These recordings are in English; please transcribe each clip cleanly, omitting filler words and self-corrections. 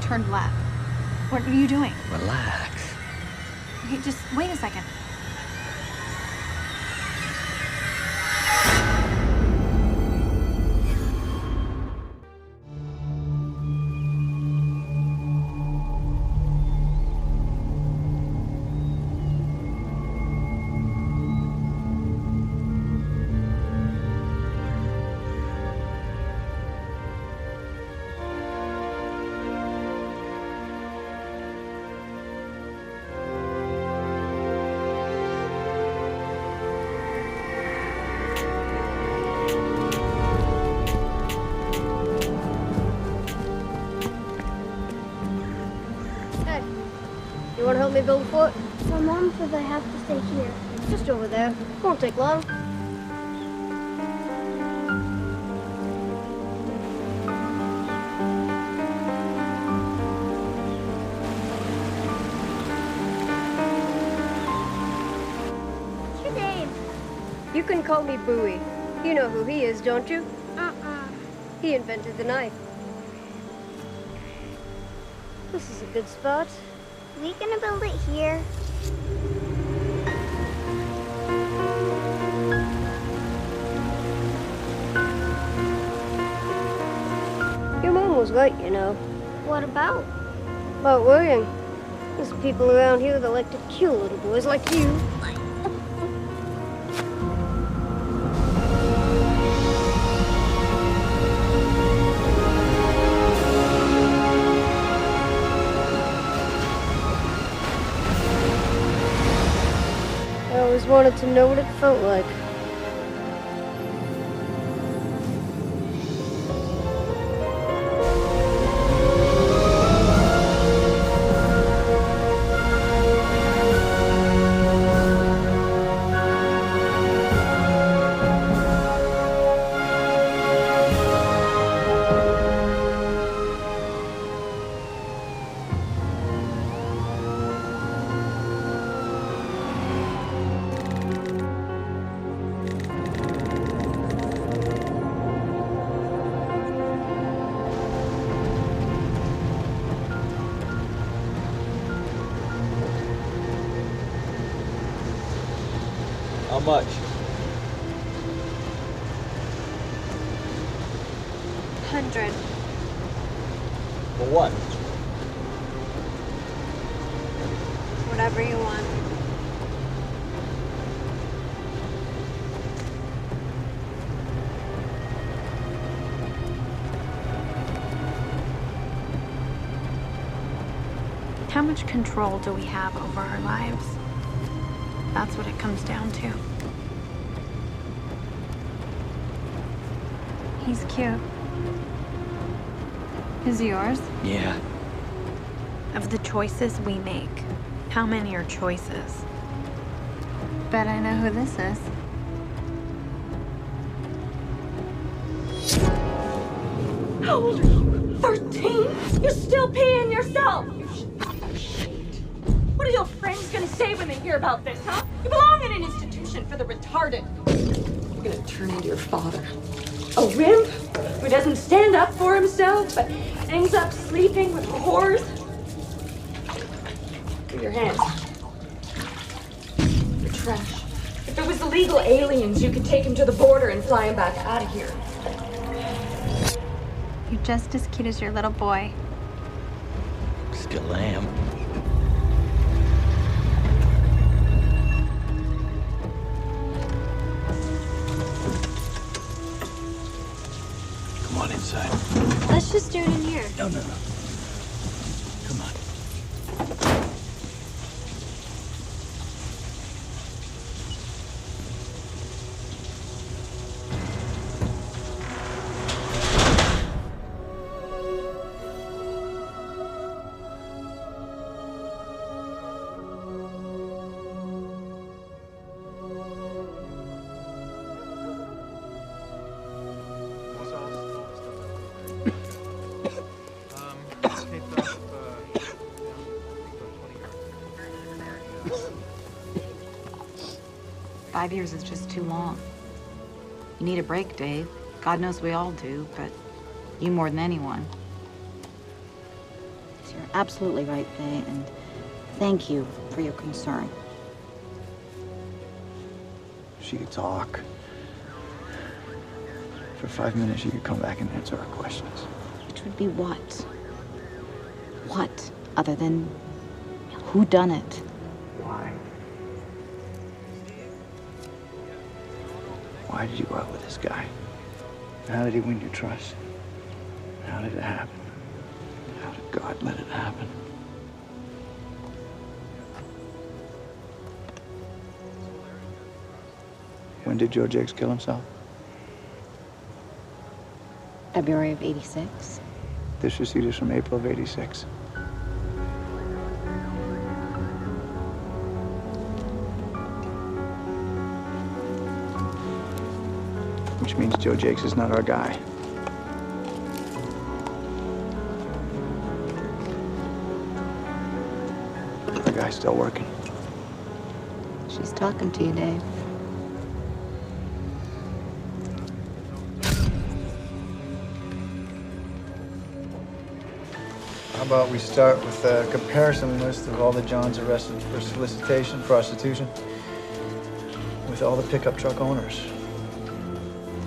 turned left. What are you doing? Relax. Okay, just wait a second. You want to help me build a fort? My mom says I have to stay here. Just over there. Won't take long. What's your name? You can call me Bowie. You know who he is, don't you? He invented the knife. This is a good spot. We gonna build it here? Your mom was right, you know. What about? About worrying. There's people around here that like to kill little boys like you. I always wanted to know what it felt like. How much? 100. For what? Whatever you want. How much control do we have over our lives? That's what it comes down to. He's cute. Is yours? Yeah. Of the choices we make, how many are choices? Bet I know who this is. How old are you? 13? You're still peeing yourself! You should be ashamed. What are your friends gonna say when they hear about this, huh? You belong in an institution for the retarded. You're gonna turn into your father. A wimp who doesn't stand up for himself, but ends up sleeping with whores. Give your hands. You're trash. If it was illegal aliens, you could take him to the border and fly him back out of here. You're just as cute as your little boy. Still am. Come on inside. Let's just do it in here. No. Come on. Five years is just too long. You need a break, Dave. God knows we all do, but you more than anyone. You're absolutely right, Faye, and thank you for your concern. She could talk. For 5 minutes, she could come back and answer our questions. Which would be what? What, other than who done it? Why? Why did you go out with this guy? How did he win your trust? How did it happen? How did God let it happen? When did Joe Jakes kill himself? February of '86. This receipt is from April of '86. Which means Joe Jakes is not our guy. Our guy's still working. She's talking to you, Dave. How about we start with a comparison list of all the Johns arrested for solicitation, prostitution, with all the pickup truck owners.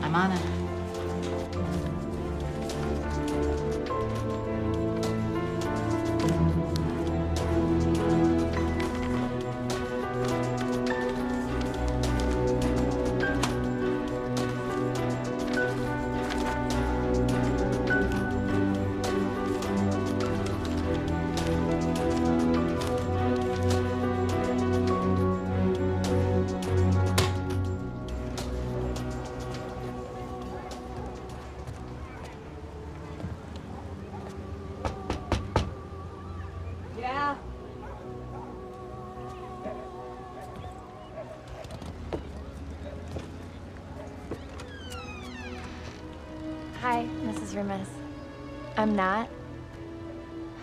I'm on it. Yeah. Hi, Mrs. Remus. I'm Nat.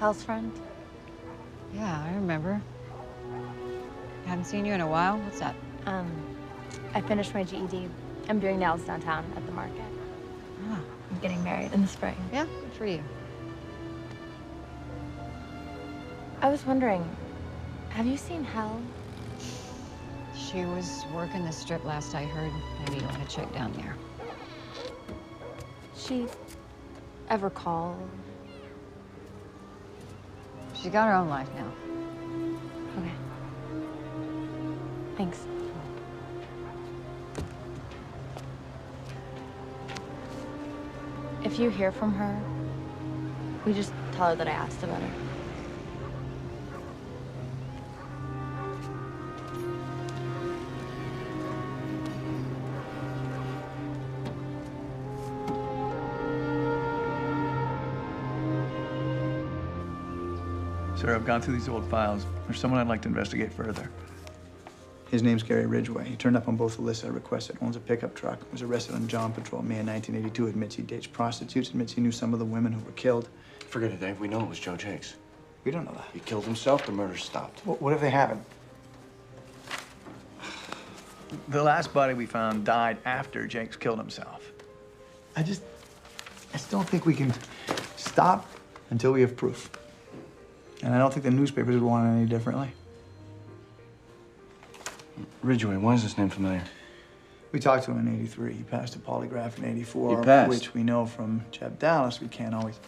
Hell's friend. Yeah, I remember. Haven't seen you in a while. What's up? I finished my GED. I'm doing nails downtown at the market. Ah, I'm getting married in the spring. yeah, good for you. I was wondering, have you seen Hell? She was working the strip last I heard. Maybe you want to check down there. She ever call? She's got her own life now. Okay. Thanks. If you hear from her, we just tell her that I asked about her. Sir, I've gone through these old files. There's someone I'd like to investigate further. His name's Gary Ridgway. He turned up on both the lists I requested. Owns a pickup truck. Was arrested on John Patrol, May of 1982. Admits he dates prostitutes. Admits he knew some of the women who were killed. Forget it, Dave. We know it was Joe Jakes. We don't know that. He killed himself. The murder stopped. What if they haven't? The last body we found died after Jakes killed himself. I just don't think we can stop until we have proof. And I don't think the newspapers would want it any differently. Ridgway, why is this name familiar? We talked to him in '83. He passed a polygraph in '84. He passed? Which we know from Jeb Dallas we can't always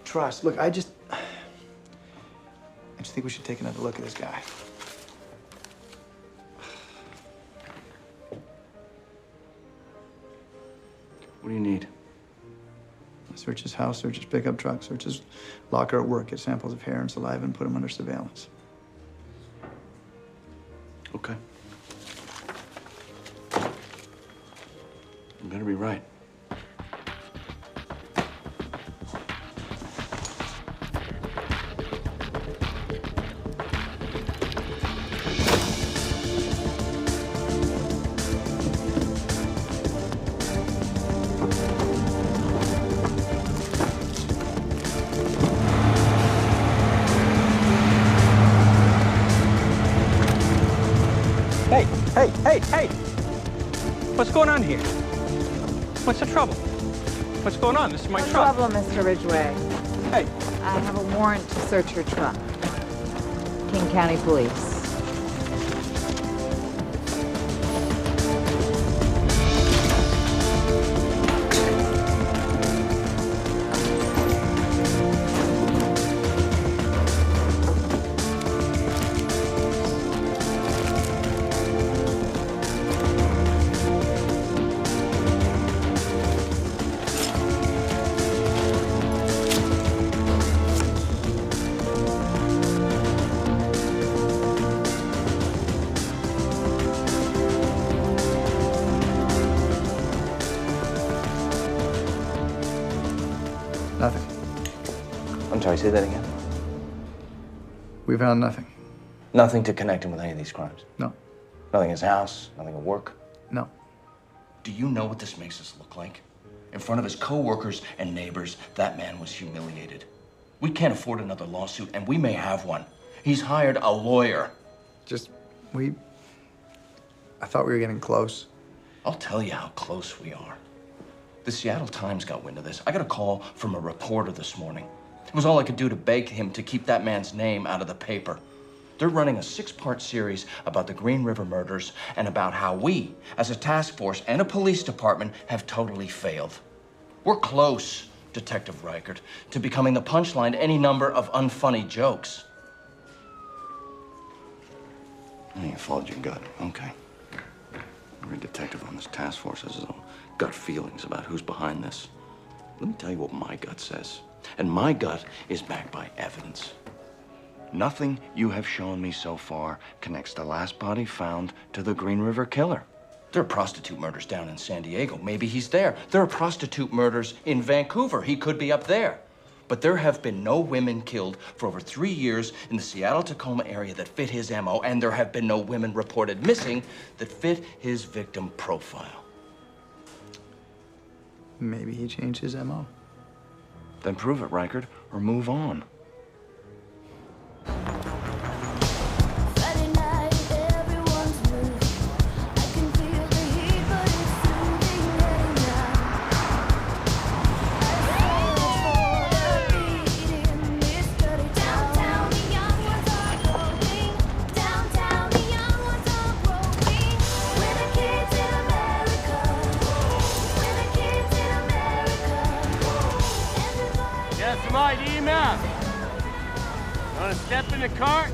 trust. Look, I just think we should take another look at this guy. What do you need? Search his house, search his pickup truck, search his locker at work, get samples of hair and saliva, and put him under surveillance. Okay. You better be right. Hey! What's going on here? What's the trouble? What's going on? This is my truck. No problem, Mr. Ridgway. Hey, I have a warrant to search your truck. King County Police. Nothing. I'm sorry, say that again. We found nothing. Nothing to connect him with any of these crimes? No. Nothing in his house? Nothing at work? No. Do you know what this makes us look like? In front of his co-workers and neighbors, that man was humiliated. We can't afford another lawsuit, and we may have one. He's hired a lawyer. I thought we were getting close. I'll tell you how close we are. The Seattle Times got wind of this. I got a call from a reporter this morning. It was all I could do to beg him to keep that man's name out of the paper. They're running a 6-part series about the Green River murders and about how we, as a task force and a police department, have totally failed. We're close, Detective Reichert, to becoming the punchline to any number of unfunny jokes. You followed your gut, okay. Every detective on this task force has his own gut feelings about who's behind this. Let me tell you what my gut says. And my gut is backed by evidence. Nothing you have shown me so far connects the last body found to the Green River killer. There are prostitute murders down in San Diego. Maybe he's there. There are prostitute murders in Vancouver. He could be up there. But there have been no women killed for over 3 years in the Seattle-Tacoma area that fit his MO, and there have been no women reported missing that fit his victim profile. Maybe he changed his MO. Then prove it, Reichert, or move on. Got some ID, man? Wanna step in the cart?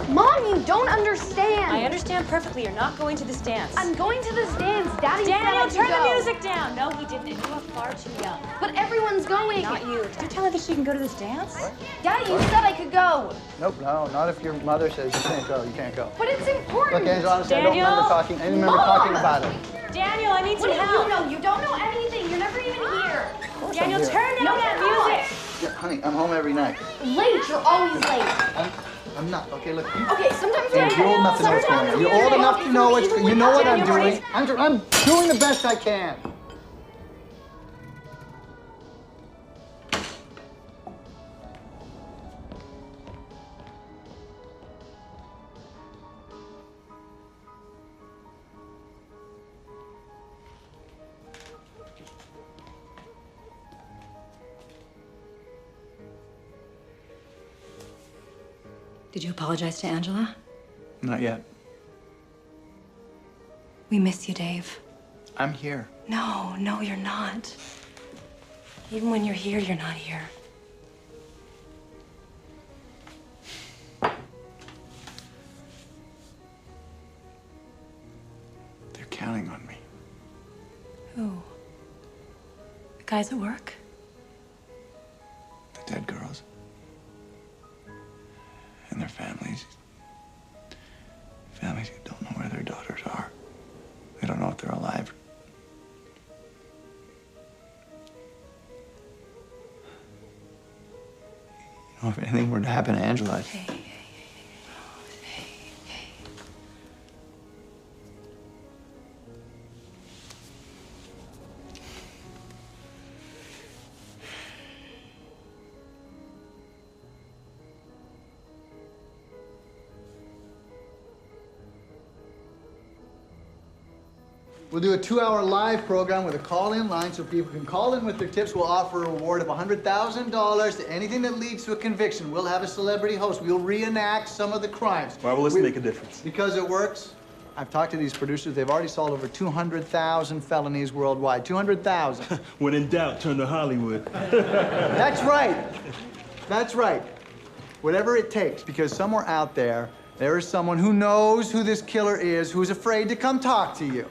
Mom, you don't understand. I understand perfectly. You're not going to this dance. I'm going to this dance. Daddy said I Daniel, could turn go. the music down. No, he didn't. And you are far too young. But everyone's going. Not you. Did you tell her that she can go to this dance? Daddy, you said I could go. Nope, no, not if your mother says you can't go. You can't go. But it's important. Look, Angela, honestly, I don't Daniel? remember talking. I didn't remember talking about it. Daniel, I need What some do help. you know? You don't know anything. You're never even here. Daniel, I'm here. turn down that music. Yeah, honey, I'm home every night. Late. You're always late. I'm not. Okay, look. Okay, sometimes You're old enough to know what's going on. You're old enough to know what's. You know what I'm doing. I'm doing the best I can. Did you apologize to Angela? Not yet. We miss you, Dave. I'm here. No, you're not. Even when you're here, you're not here. They're counting on me. Who? The guys at work? The dead girls. And their families. Families who don't know where their daughters are. They don't know if they're alive. You know, if anything were to happen to Angela, We'll do a 2-hour live program with a call-in line so people can call in with their tips. We'll offer a reward of $100,000 to anything that leads to a conviction. We'll have a celebrity host. We'll reenact some of the crimes. Why will this make a difference? Because it works. I've talked to these producers. They've already solved over 200,000 felonies worldwide. 200,000. When in doubt, turn to Hollywood. That's right. That's right. Whatever it takes, because somewhere out there, there is someone who knows who this killer is, who's afraid to come talk to you.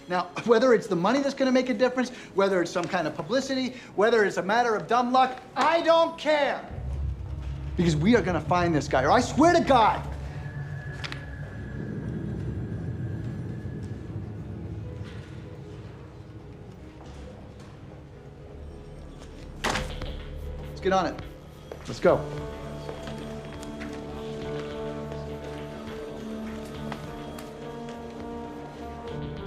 Now, whether it's the money that's gonna make a difference, whether it's some kind of publicity, whether it's a matter of dumb luck, I don't care. Because we are gonna find this guy, or I swear to God. Let's get on it. Let's go.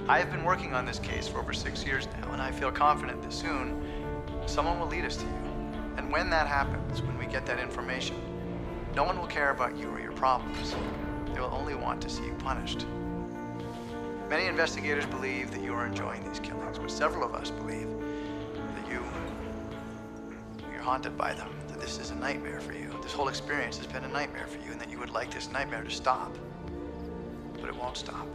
I have been working on this case for over 6 years now, and I feel confident that soon someone will lead us to you. And when that happens, when we get that information, no one will care about you or your problems. They will only want to see you punished. Many investigators believe that you are enjoying these killings, but several of us believe that you're haunted by them, that this is a nightmare for you. This whole experience has been a nightmare for you, and that you would like this nightmare to stop. But it won't stop.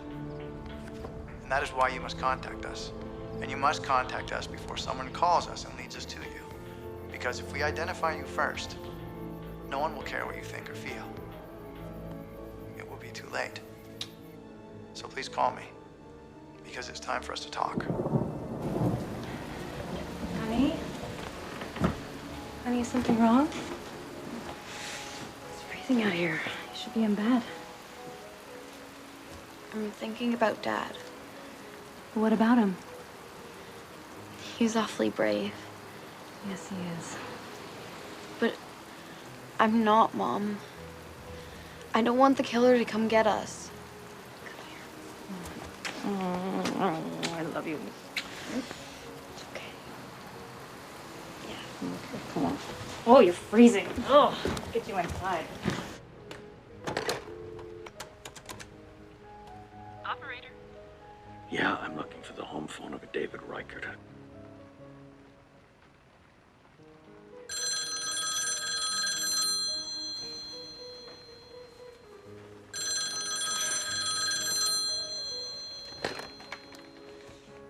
And that is why you must contact us. And you must contact us before someone calls us and leads us to you. Because if we identify you first, no one will care what you think or feel. It will be too late. So please call me, because it's time for us to talk. Honey? Honey, is something wrong? It's freezing out here. You should be in bed. I'm thinking about Dad. What about him? He's awfully brave. Yes, he is. But I'm not, Mom. I don't want the killer to come get us. I love you. It's okay. Yeah. Okay, come on. Oh, you're freezing. Oh, get you inside. Operator. Yeah, I'm looking for the home phone of a David Reichert.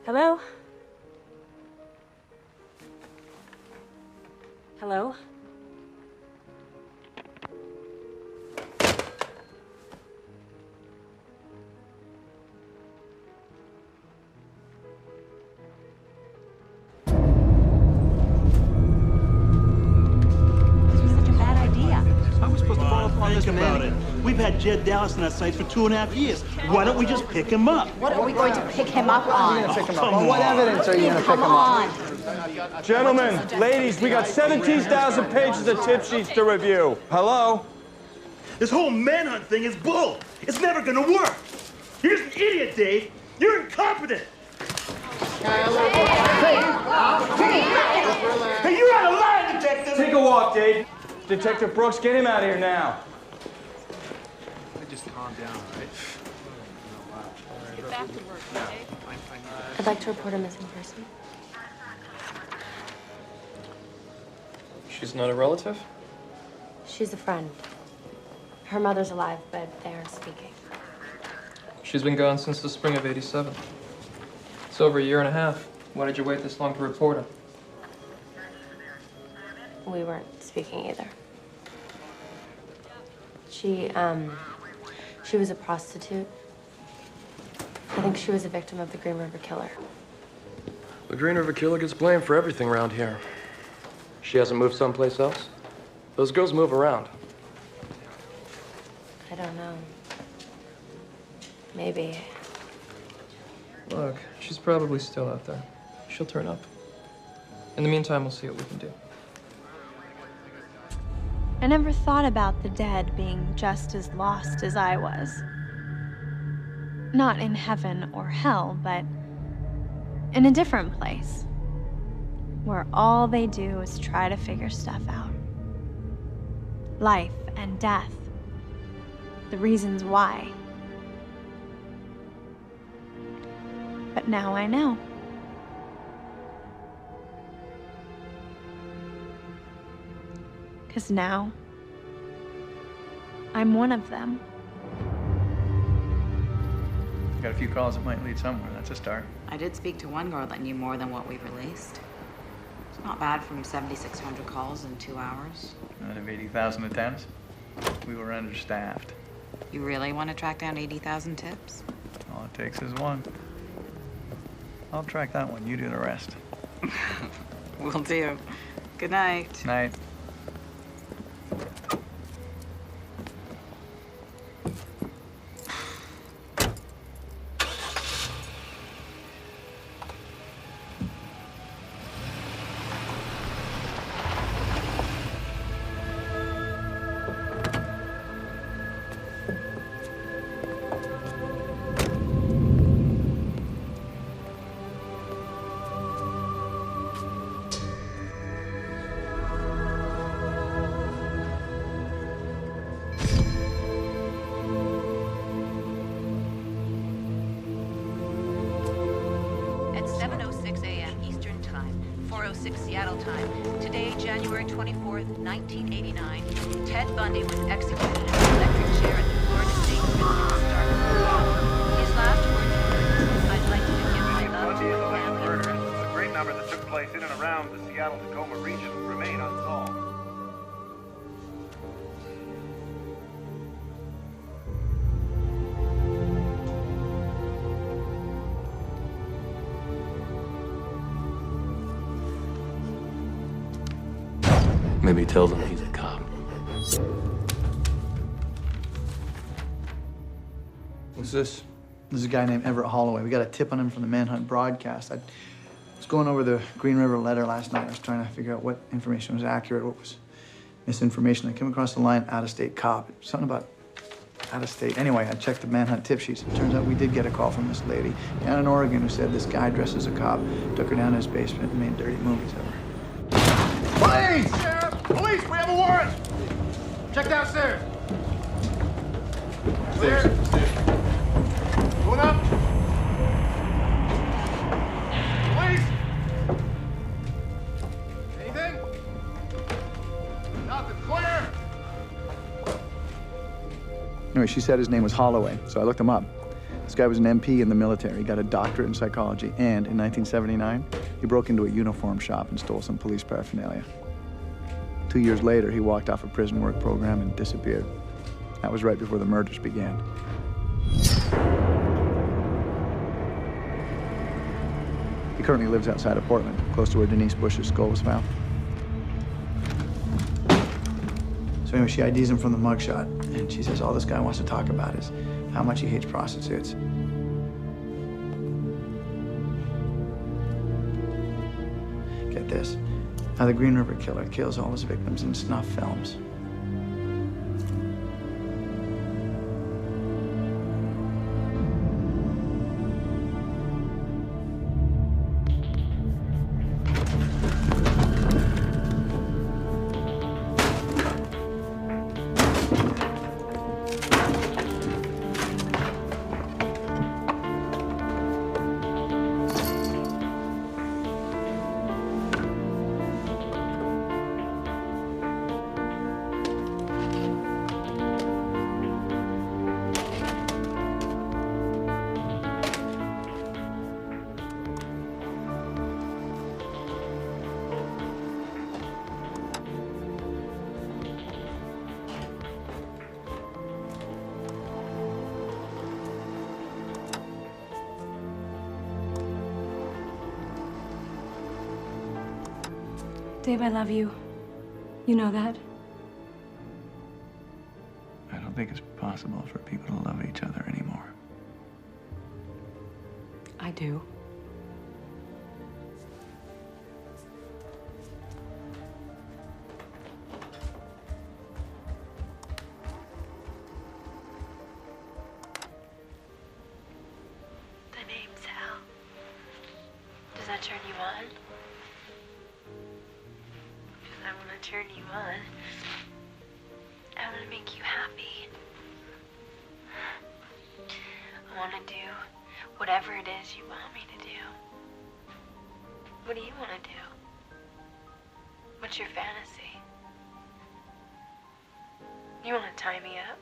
Hello? Hello? Think about it. We've had Jed Dallas in our sights for 2.5 years. Why don't we just pick him up? What are we going to pick him up on? What evidence are you going to pick him up? Gentlemen, ladies, we got 17,000 pages of tip sheets to review. Hello? This whole manhunt thing is bull. It's never gonna work. You're just an idiot, Dave. You're incompetent. Hey, you're out of line, detective. Take a walk, Dave. Detective Brooks, get him out of here now. Just calm down, right? Get back to work, okay? I'd like to report a missing person. She's not a relative? She's a friend. Her mother's alive, but they aren't speaking. She's been gone since the spring of '87. It's over 1.5 years. Why did you wait this long to report her? We weren't speaking either. She was a prostitute. I think she was a victim of the Green River Killer. The Green River Killer gets blamed for everything around here. She hasn't moved someplace else? Those girls move around. I don't know. Maybe. Look, she's probably still out there. She'll turn up. In the meantime, we'll see what we can do. I never thought about the dead being just as lost as I was. Not in heaven or hell, but in a different place, where all they do is try to figure stuff out. Life and death, the reasons why. But But now I know. Because now, I'm one of them. Got a few calls that might lead somewhere. That's a start. I did speak to one girl that knew more than what we released. It's not bad from 7,600 calls in 2 hours. Out of 80,000 attempts, we were understaffed. You really want to track down 80,000 tips? All it takes is one. I'll track that one. You do the rest. Will do. Good night. Night. At 7:06 a.m. Eastern Time, 4:06 Seattle Time, today, January 24th, 1989, Ted Bundy was executed in an electric chair at the Florida State Prison in Starkville. His last words were, "I'd like to give my love to the family." Murders, a great number that took place in and around the Seattle-Tacoma region, remain unsolved. Maybe tell them he's a cop. What's this? This is a guy named Everett Holloway. We got a tip on him from the Manhunt broadcast. I was going over the Green River letter last night. I was trying to figure out what information was accurate, what was misinformation. I came across the line out-of-state cop. Something about out-of-state. Anyway, I checked the Manhunt tip sheets. It turns out we did get a call from this lady down in Oregon who said this guy dressed as a cop took her down to his basement and made dirty movies of her. Police! Police, we have a warrant! Check downstairs. Clear. Going up. Police! Anything? Nothing. Clear! Anyway, she said his name was Holloway, so I looked him up. This guy was an MP in the military. He got a doctorate in psychology, and in 1979, he broke into a uniform shop and stole some police paraphernalia. 2 years later, he walked off a prison work program and disappeared. That was right before the murders began. He currently lives outside of Portland, close to where Denise Bush's skull was found. So anyway, she IDs him from the mugshot, and she says all this guy wants to talk about is how much he hates prostitutes. Get this. How the Green River Killer kills all his victims in snuff films. Dave, I love you. You know that? I don't think it's possible for people to love each other anymore. I do. The name's Hal. Does that turn you on? Because I want to turn you on. I want to make you happy. I want to do Whatever it is you want me to do. What do you want to do? What's your fantasy? You want to tie me up?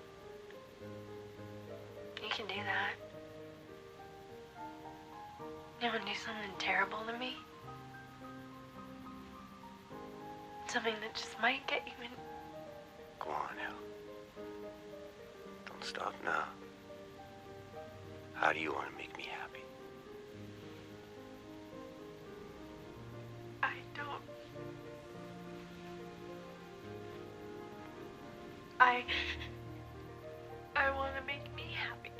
You can do that. You want to do something terrible to me? Something that just might get you in. Go on, Hel. Don't stop now. How do you want to make me happy? I don't. I want to make me happy.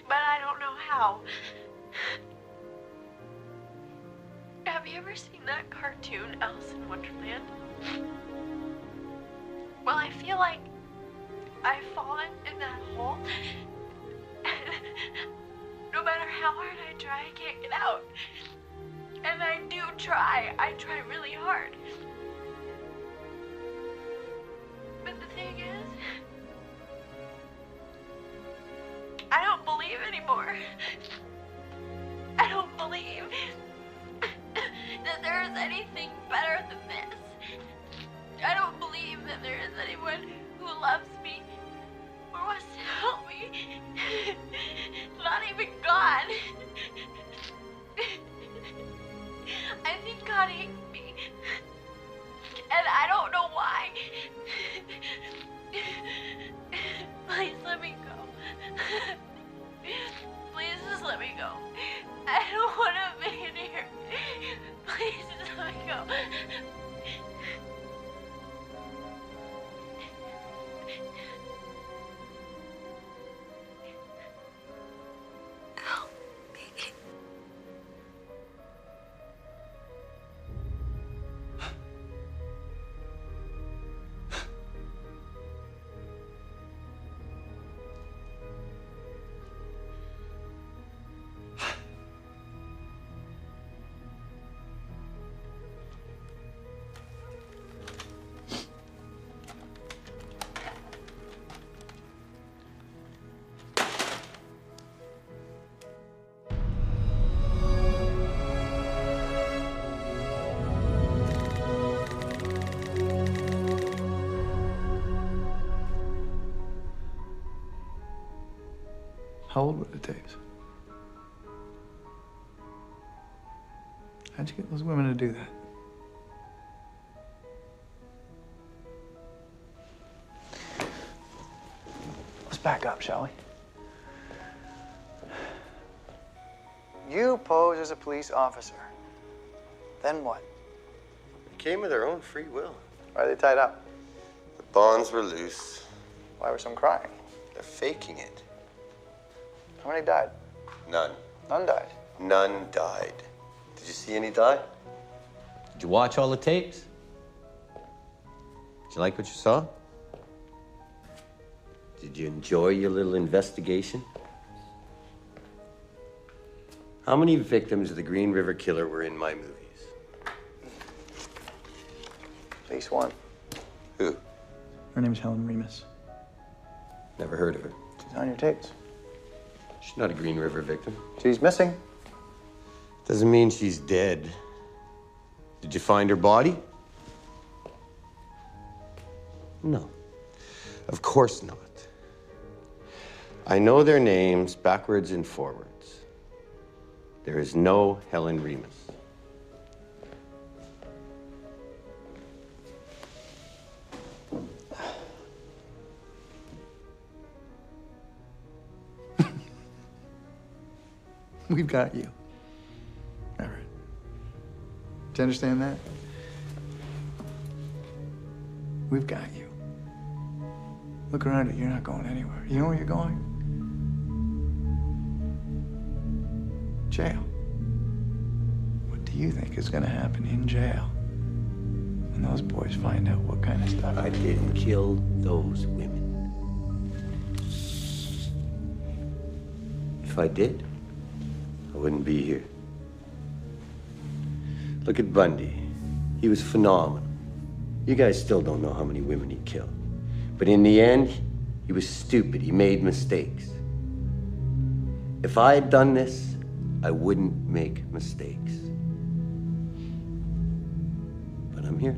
But I don't know how. Have you ever seen that cartoon, Alice in Wonderland? Well, I feel like I've fallen in that hole. No matter how hard I try, I can't get out. And I do try. I try really hard. But the thing is, I don't believe anymore. I don't believe that there is anything better than this. I don't believe that there is anyone who loves me or wants to help me. Not even God. I think God hates me. And I don't know why. Please let me go. Please just let me go. I don't want to be in here. Please just let me go. How old were the tapes? How'd you get those women to do that? Let's back up, shall we? You pose as a police officer. Then what? They came of their own free will. Why are they tied up? The bonds were loose. Why were some crying? They're faking it. How many died? None. None died. None died. Did you see any die? Did you watch all the tapes? Did you like what you saw? Did you enjoy your little investigation? How many victims of the Green River Killer were in my movies? At least one. Who? Her name's Helen Remus. Never heard of her. She's on your tapes. She's not a Green River victim. She's missing. Doesn't mean she's dead. Did you find her body? No. Of course not. I know their names backwards and forwards. There is no Helen Remus. We've got you. Everett. Do you understand that? We've got you. Look around you. You're not going anywhere. You know where you're going? Jail. What do you think is going to happen in jail when those boys find out what kind of stuff? I didn't kill those women. If I did, I wouldn't be here. Look at Bundy. He was phenomenal. You guys still don't know how many women he killed. But in the end, he was stupid. He made mistakes. If I had done this, I wouldn't make mistakes. But I'm here.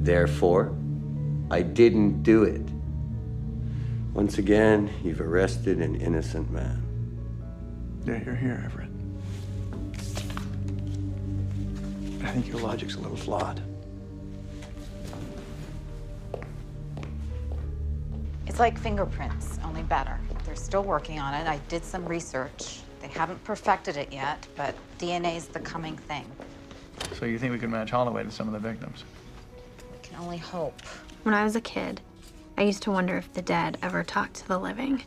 Therefore, I didn't do it. Once again, you've arrested an innocent man. Yeah, you're here, Everett. I think your logic's a little flawed. It's like fingerprints, only better. They're still working on it. I did some research. They haven't perfected it yet, but DNA's the coming thing. So you think we could match Holloway to some of the victims? We can only hope. When I was a kid, I used to wonder if the dead ever talked to the living.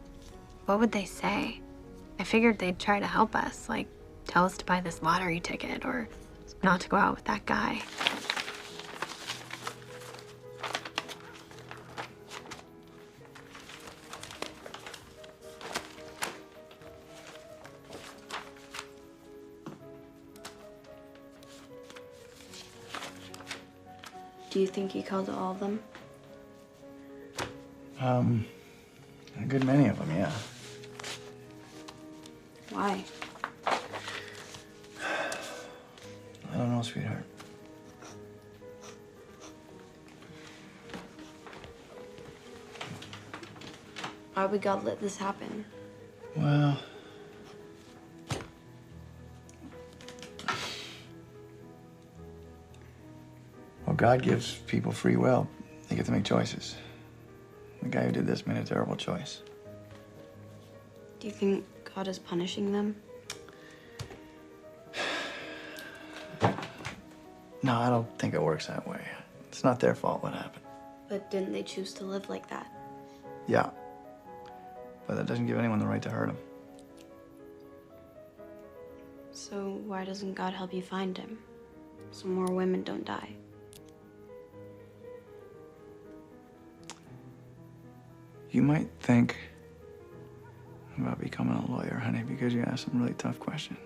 What would they say? I figured they'd try to help us, like tell us to buy this lottery ticket or not to go out with that guy. Do you think he killed all of them? A good many of them, yeah. Why? I don't know, sweetheart. Why would God let this happen? Well, God gives people free will. They get to make choices. The guy who did this made a terrible choice. Do you think God is punishing them? No, I don't think it works that way. It's not their fault what happened. But didn't they choose to live like that? Yeah. But that doesn't give anyone the right to hurt him. So why doesn't God help you find him? So more women don't die. You might think about becoming a lawyer, honey, because you ask some really tough questions.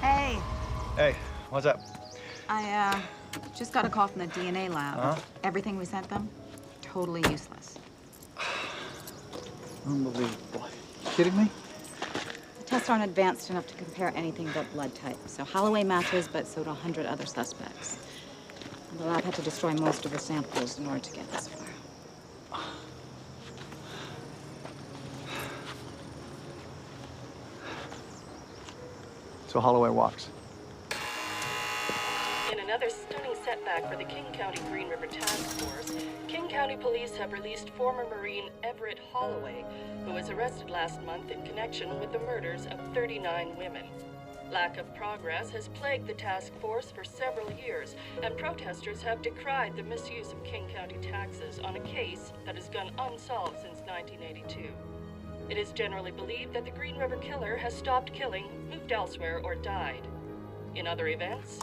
Hey, Hey, what's up? I just got a call from the DNA lab. Huh? Everything we sent them, totally useless. Unbelievable. You kidding me? The tests aren't advanced enough to compare anything but blood type. So Holloway matches, but so do 100 other suspects. And the lab had to destroy most of the samples in order to get this far. So Holloway walks. In another stunning setback for the King County Green River Task Force, King County Police have released former Marine Everett Holloway, who was arrested last month in connection with the murders of 39 women. Lack of progress has plagued the task force for several years, and protesters have decried the misuse of King County taxes on a case that has gone unsolved since 1982. It is generally believed that the Green River Killer has stopped killing, moved elsewhere, or died. In other events,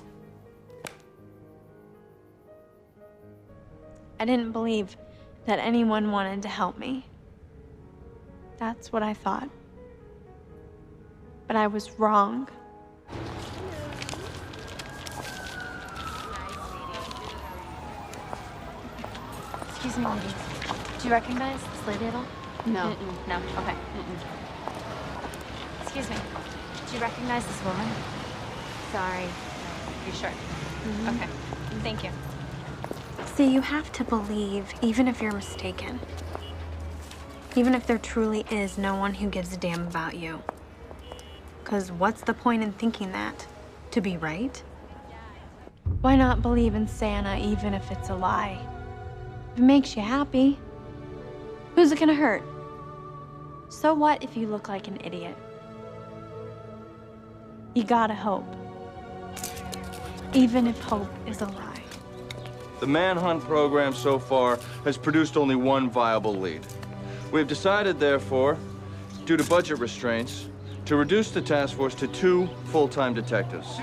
I didn't believe that anyone wanted to help me. That's what I thought. But I was wrong. Excuse me, ladies. Do you recognize this lady at all? No. No? Okay. Excuse me. Do you recognize this woman? Sorry. No. You sure? Okay. Thank you. See, you have to believe, even if you're mistaken. Even if there truly is no one who gives a damn about you. Because what's the point in thinking that? To be right? Why not believe in Santa even if it's a lie? If it makes you happy, who's it gonna hurt? So what if you look like an idiot? You gotta hope. Even if hope is a lie. The manhunt program so far has produced only one viable lead. We have decided, therefore, due to budget restraints, to reduce the task force to 2 full-time detectives.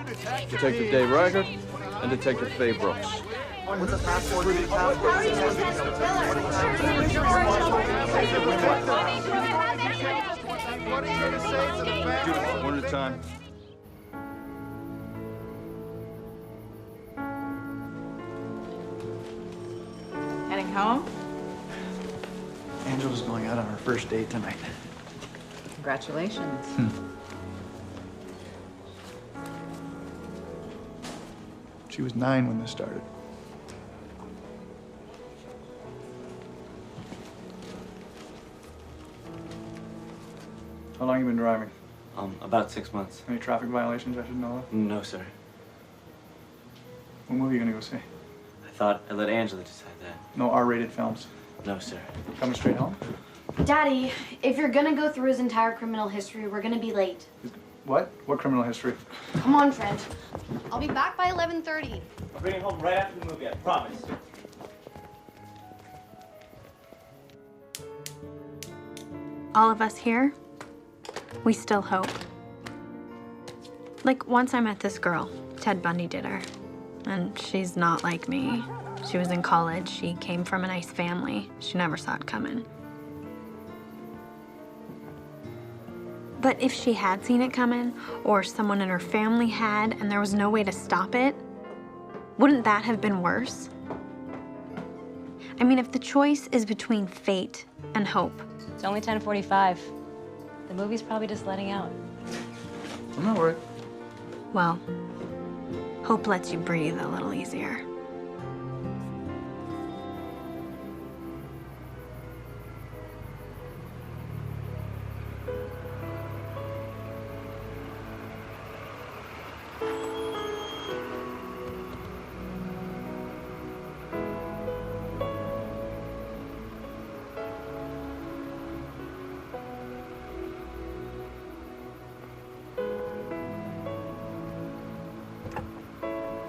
Detective Dave Reichert and Detective Faye Brooks. What's the passport? One at a time. home? Angela's going out on her first date tonight. Congratulations. She was 9 when this started. How long have you been driving? About 6 months. Any traffic violations I should know of? No, sir. What movie are you gonna go see? I thought I'd let Angela decide that. No R-rated films. No, sir. Coming straight home? Daddy, if you're gonna go through his entire criminal history, we're gonna be late. What? What criminal history? Come on, Fred. I'll be back by 11:30. I'll bring it home right after the movie, I promise. All of us here, we still hope. Like, once I met this girl, Ted Bundy did her. And she's not like me. She was in college, she came from a nice family. She never saw it coming. But if she had seen it coming, or someone in her family had, and there was no way to stop it, wouldn't that have been worse? I mean, if the choice is between fate and hope. It's only 10:45. The movie's probably just letting out. I'm not worried. Well, hope lets you breathe a little easier.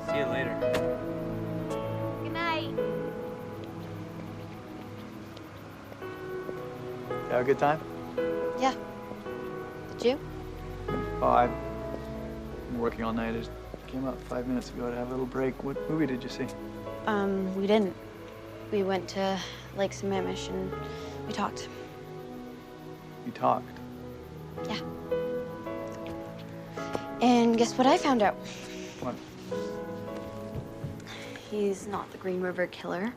See you later. Good night. You have a good time? Yeah. Did you? Oh, I've been working all night. I just came up 5 minutes ago to have a little break. What movie did you see? We didn't. We went to Lake Sammamish and we talked. You talked. Yeah. And guess what I found out? What? He's not the Green River Killer.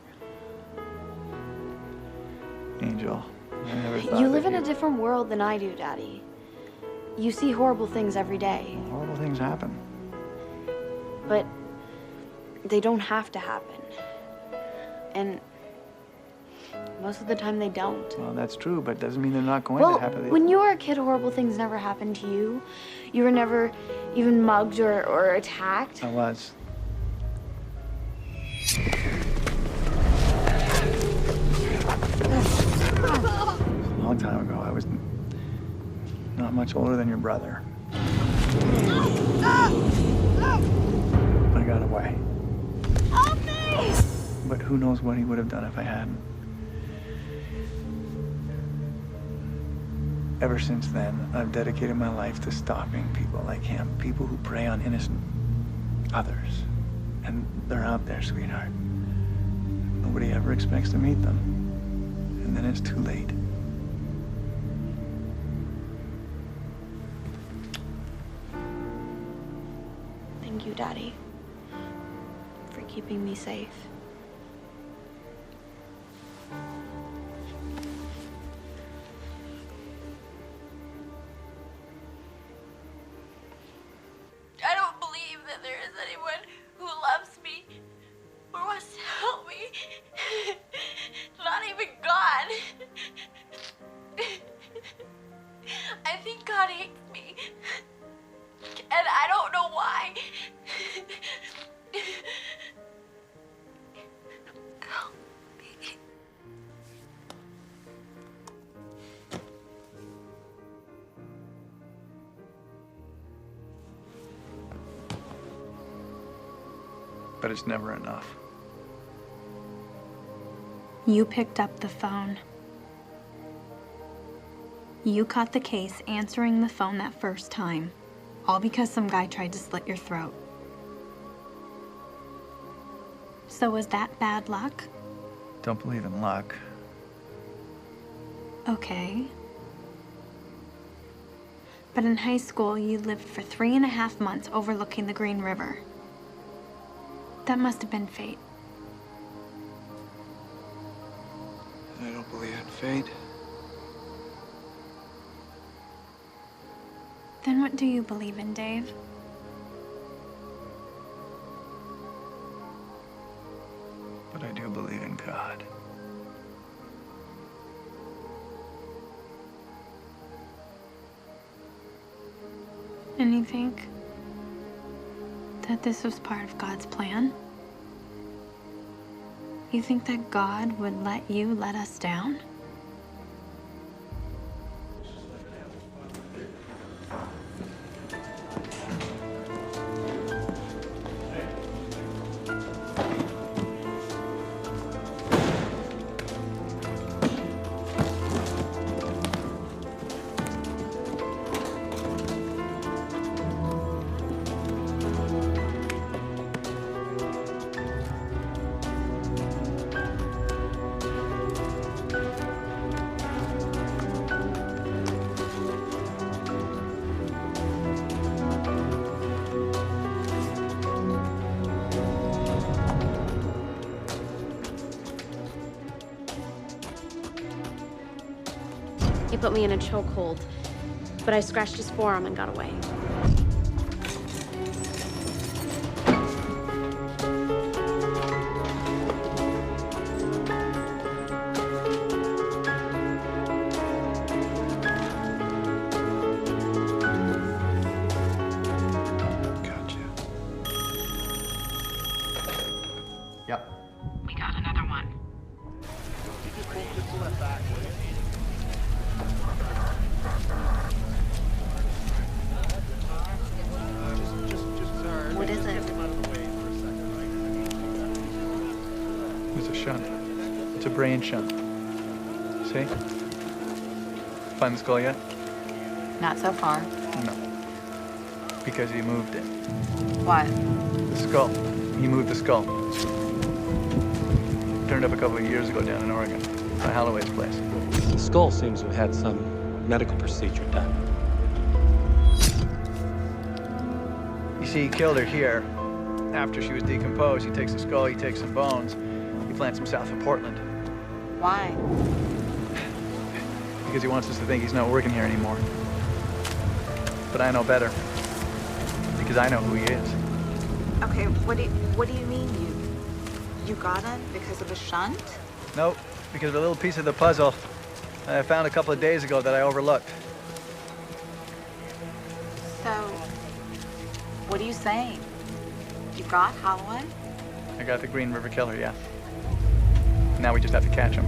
Angel, I never thought You that live in a different world than I do, Daddy. You see horrible things every day. Horrible things happen. But they don't have to happen. And most of the time they don't. Well, that's true, but doesn't mean they're not going Well, to happen. when you were a kid, horrible things never happened to you. You were never even mugged or attacked. I was. A long time ago, I was not much older than your brother. I got away. Help me! But who knows what he would have done if I hadn't. Ever since then, I've dedicated my life to stopping people like him, people who prey on innocent others. And they're out there, sweetheart. Nobody ever expects to meet them. And then it's too late. Thank you, Daddy, for keeping me safe. I don't believe that there is anyone who loves me or wants to help me. Not even God. I think God hates me. And I don't know why. Help me. But it's never enough. You picked up the phone. You caught the case answering the phone that first time, all because some guy tried to slit your throat. So was that bad luck? Don't believe in luck. Okay. But in high school, you lived for 3.5 months overlooking the Green River. That must have been fate. fate. Then what do you believe in, Dave? But I do believe in God. And you think that this was part of God's plan? You think that God would let you let us down? He put me in a chokehold, but I scratched his forearm and got away. Yep. We got another one. What is it? It's a shunt. It's a brain shunt. See? Find the skull yet? Not so far. No. Because he moved it. What? The skull. He moved the skull. Turned up a couple of years ago down in Oregon, by Holloway's place. The skull seems to have had some medical procedure done. You see, he killed her here. After she was decomposed, he takes the skull, he takes some bones, he plants them south of Portland. Why? Because he wants us to think he's not working here anymore. But I know better. Because I know who he is. Okay, what do you mean you got him because of a shunt? Nope, because of a little piece of the puzzle I found a couple of days ago that I overlooked. So, what are you saying? You got Holloway? I got the Green River Killer, yeah. Now we just have to catch him.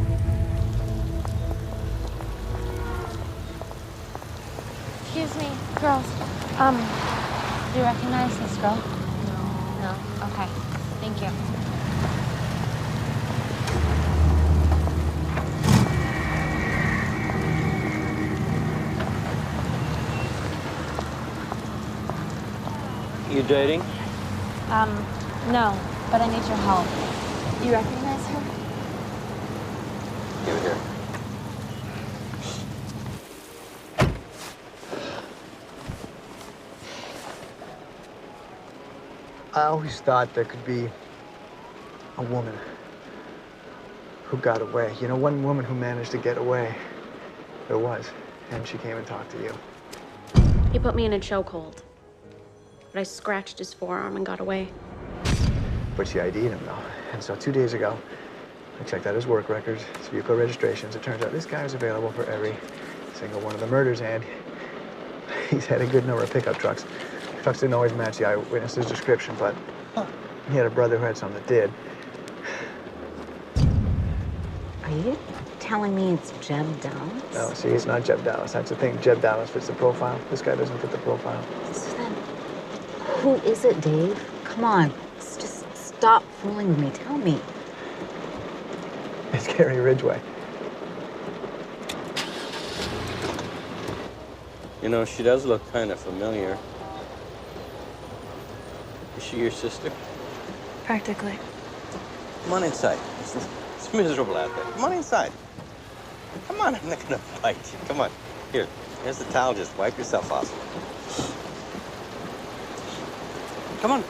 Excuse me, girls. Do you recognize this girl? No. No? Okay. Thank you. You dating? No, but I need your help. You recognize her? Give it here. I always thought there could be a woman who got away. You know, one woman who managed to get away. There was. And she came and talked to you. He put me in a chokehold, but I scratched his forearm and got away. But she ID'd him, though. And so 2 days ago, I checked out his work records, his vehicle registrations. It turns out this guy was available for every single one of the murders, and he's had a good number of pickup trucks. Trucks didn't always match the eyewitness's description, but he had a brother who had some that did. Are you telling me it's Jeb Dallas? No, see, it's not Jeb Dallas. That's the thing. Jeb Dallas fits the profile. This guy doesn't fit the profile. So then, who is it, Dave? Come on, just stop fooling with me. Tell me. It's Gary Ridgway. You know, she does look kind of familiar. Is she your sister? Practically. Come on inside. It's miserable out there. Come on inside. Come on, I'm not gonna bite you. Come on. Here's the towel. Just wipe yourself off. Come on.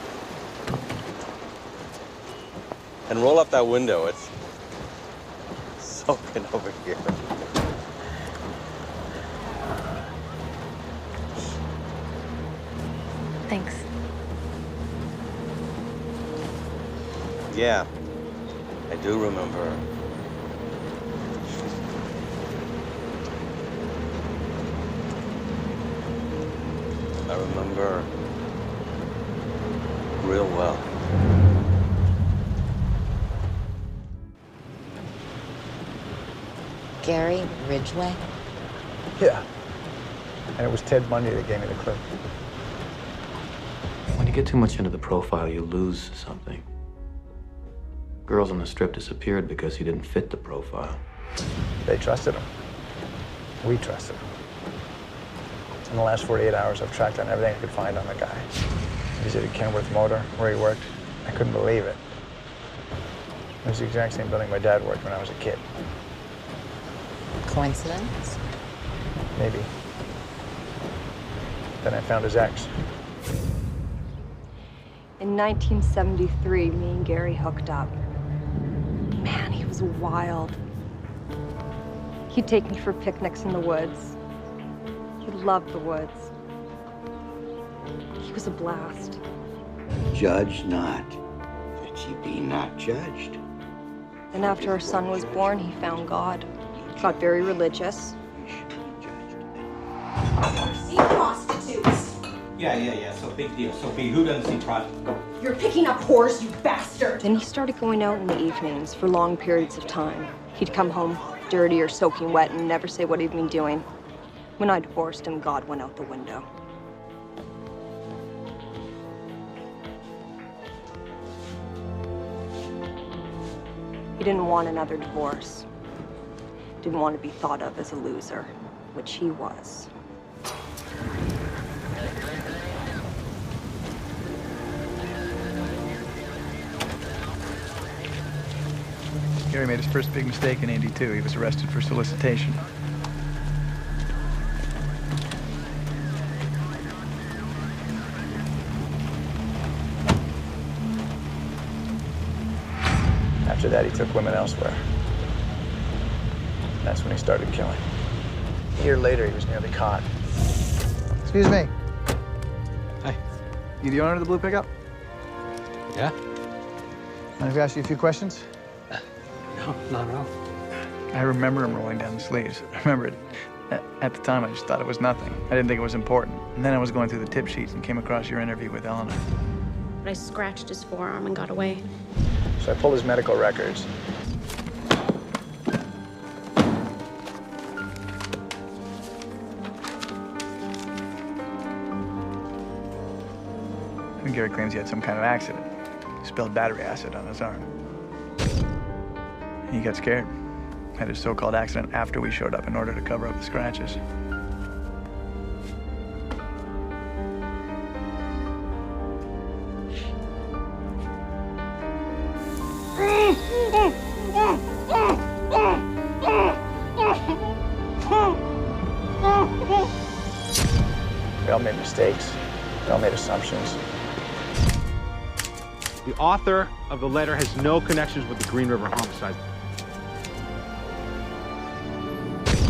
And roll up that window. It's so smoking over here. Thanks. Yeah, I do remember. I remember real well. Gary Ridgway? Yeah. And it was Ted Bundy that gave me the clip. When you get too much into the profile, you lose something. Girls on the strip disappeared because he didn't fit the profile. They trusted him. We trusted him. In the last 48 hours, I've tracked down everything I could find on the guy. I visited Kenworth Motor, where he worked. I couldn't believe it. It was the exact same building my dad worked when I was a kid. Coincidence? Maybe. Then I found his ex. In 1973, me and Gary hooked up. Man, he was wild. He'd take me for picnics in the woods. He loved the woods. He was a blast. Judge not, that ye be not judged. Then after our son was born, he found God. Got very religious. See prostitutes. Yeah. So big deal. So big. Who doesn't see prostitutes? You're picking up whores, you bastard. Then he started going out in the evenings for long periods of time. He'd come home dirty or soaking wet and never say what he'd been doing. When I divorced him, God went out the window. He didn't want another divorce. Didn't want to be thought of as a loser, which he was. Gary made his first big mistake in '82. He was arrested for solicitation. After that, he took women elsewhere. That's when he started killing. A year later, he was nearly caught. Excuse me. Hi. You the owner of the blue pickup? Yeah? Mind if I ask you a few questions? No, not at all. I remember him rolling down the sleeves. I remember it. At the time, I just thought it was nothing. I didn't think it was important. And then I was going through the tip sheets and came across your interview with Eleanor. But I scratched his forearm and got away. So I pulled his medical records. And Gary claims he had some kind of accident. He spilled battery acid on his arm. He got scared. Had his so-called accident after we showed up in order to cover up the scratches. We all made mistakes. We all made assumptions. The author of the letter has no connections with the Green River homicide.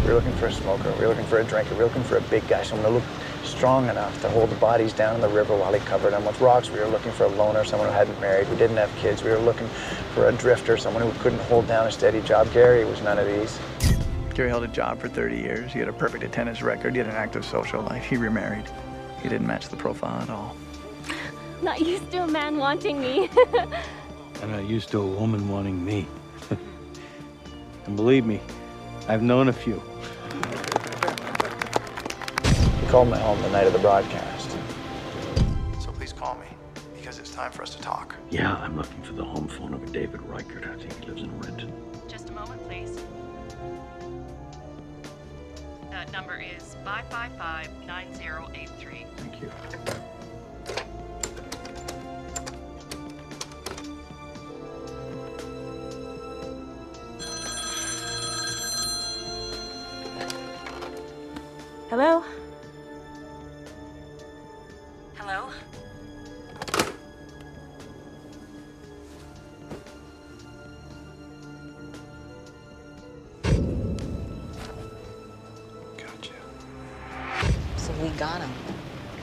We were looking for a smoker. We were looking for a drinker. We were looking for a big guy, someone who looked strong enough to hold the bodies down in the river while he covered them with rocks. We were looking for a loner, someone who hadn't married, who didn't have kids. We were looking for a drifter, someone who couldn't hold down a steady job. Gary was none of these. Gary held a job for 30 years. He had a perfect attendance record. He had an active social life. He remarried. He didn't match the profile at all. Not used to a man wanting me. I'm not used to a woman wanting me. And believe me, I've known a few. He called my home the night of the broadcast. So please call me, because it's time for us to talk. Yeah, I'm looking for the home phone of a David Reichert. I think he lives in Renton. Just a moment, please. That number is 555-9083. Thank you. Hello? Hello? got him.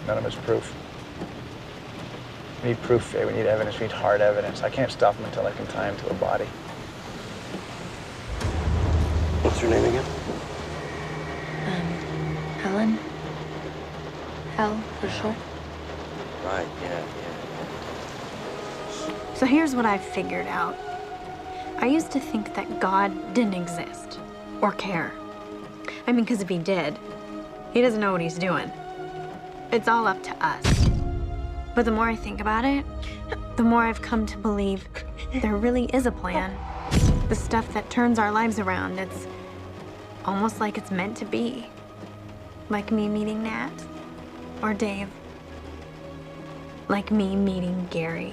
None of it's proof. We need proof, Faye. We need evidence. We need hard evidence. I can't stop him until I can tie him to a body. What's her name again? Helen? Hell, for short. Right, yeah. So here's what I've figured out. I used to think that God didn't exist or care. I mean, because if he did, he doesn't know what he's doing. It's all up to us. But the more I think about it, the more I've come to believe there really is a plan. The stuff that turns our lives around, it's almost like it's meant to be. Like me meeting Nat or Dave. Like me meeting Gary.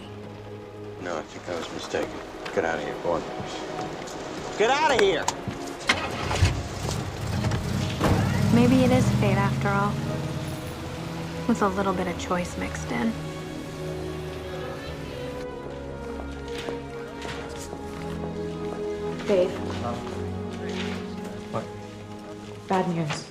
No, I think I was mistaken. Get out of here, go on. Get out of here! Maybe it is fate after all. With a little bit of choice mixed in. Dave. What? Bad news.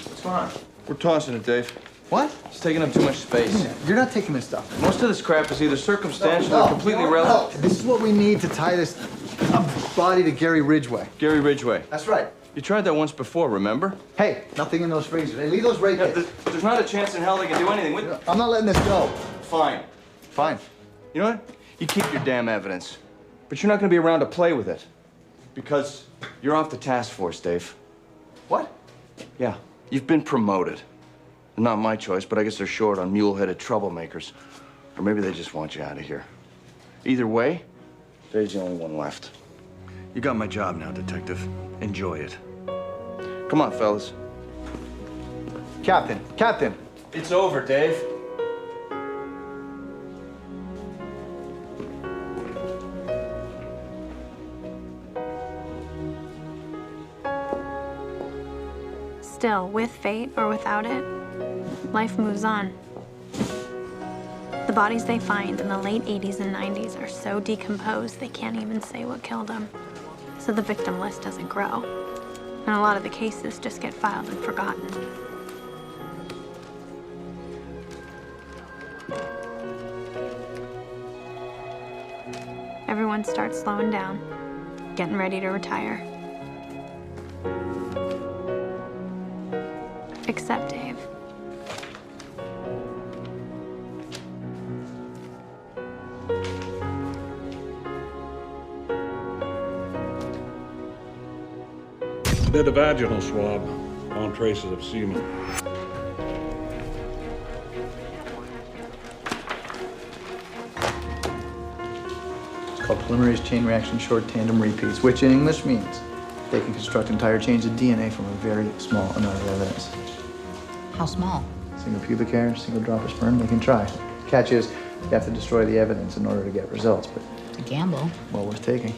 What's going on? We're tossing it, Dave. What? It's taking up too much space. You're not taking this stuff. Most of this crap is either circumstantial or completely No. irrelevant. This is what we need to tie this body to Gary Ridgway. Gary Ridgway. That's right. You tried that once before, remember? Hey, nothing in those freezers. Hey, leave those right there. There's not a chance in hell they can do anything with it. I'm not letting this go. Fine. Fine. You know what? You keep your damn evidence. But you're not going to be around to play with it. Because you're off the task force, Dave. What? Yeah. You've been promoted. Not my choice, but I guess they're short on mule-headed troublemakers. Or maybe they just want you out of here. Either way, Dave's the only one left. You got my job now, Detective. Enjoy it. Come on, fellas. Captain. Captain. It's over, Dave. Still, with fate or without it, life moves on. The bodies they find in the late 80s and 90s are so decomposed they can't even say what killed them. So the victim list doesn't grow. And a lot of the cases just get filed and forgotten. Everyone starts slowing down, getting ready to retire. Except Dave. Did a vaginal swab. Found traces of semen. It's called polymerase chain reaction short tandem repeats, which in English means they can construct entire chains of DNA from a very small amount of evidence. How small? Single pubic hair, single drop of sperm, they can try. Catch is, you have to destroy the evidence in order to get results, but... It's a gamble. Well worth taking.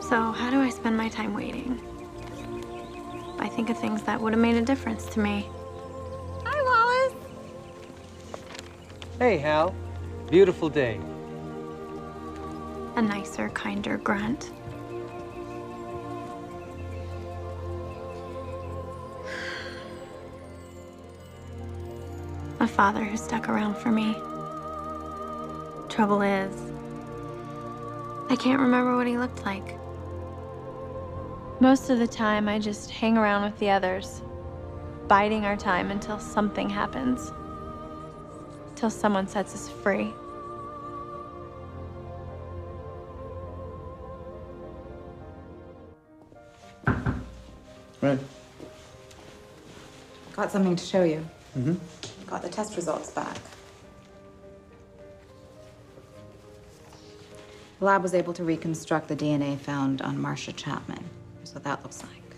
So how do I spend my time waiting? I think of things that would have made a difference to me. Hi, Wallace. Hey, Hal. Beautiful day. A nicer, kinder grunt. A father who stuck around for me. Trouble is, I can't remember what he looked like. Most of the time, I just hang around with the others, biding our time until something happens. Till someone sets us free. Right. Got something to show you. Mm-hmm. Got the test results back. The lab was able to reconstruct the DNA found on Marcia Chapman. Here's what that looks like.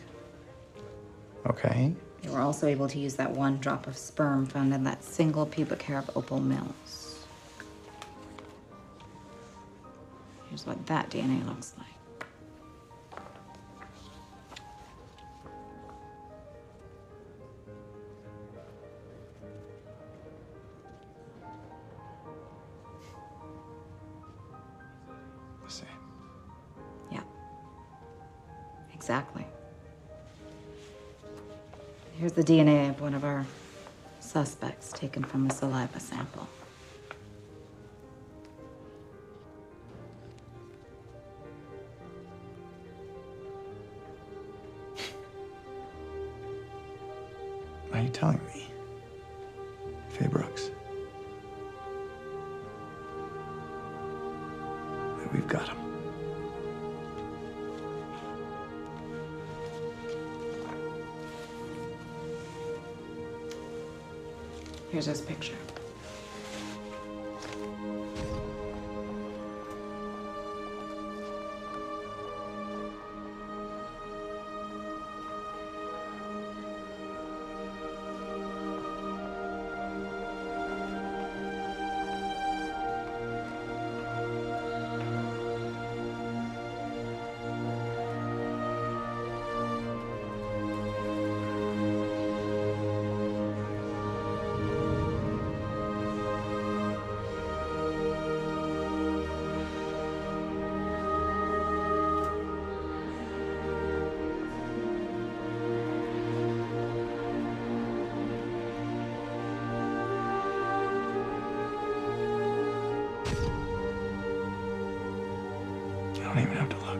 Okay. They were also able to use that one drop of sperm found in that single pubic hair of Opal Mills. Here's what that DNA looks like. Exactly. Here's the DNA of one of our suspects taken from a saliva sample. Are you telling me, Faye Brooks, that we've got him? Here's his picture. You don't even have to look.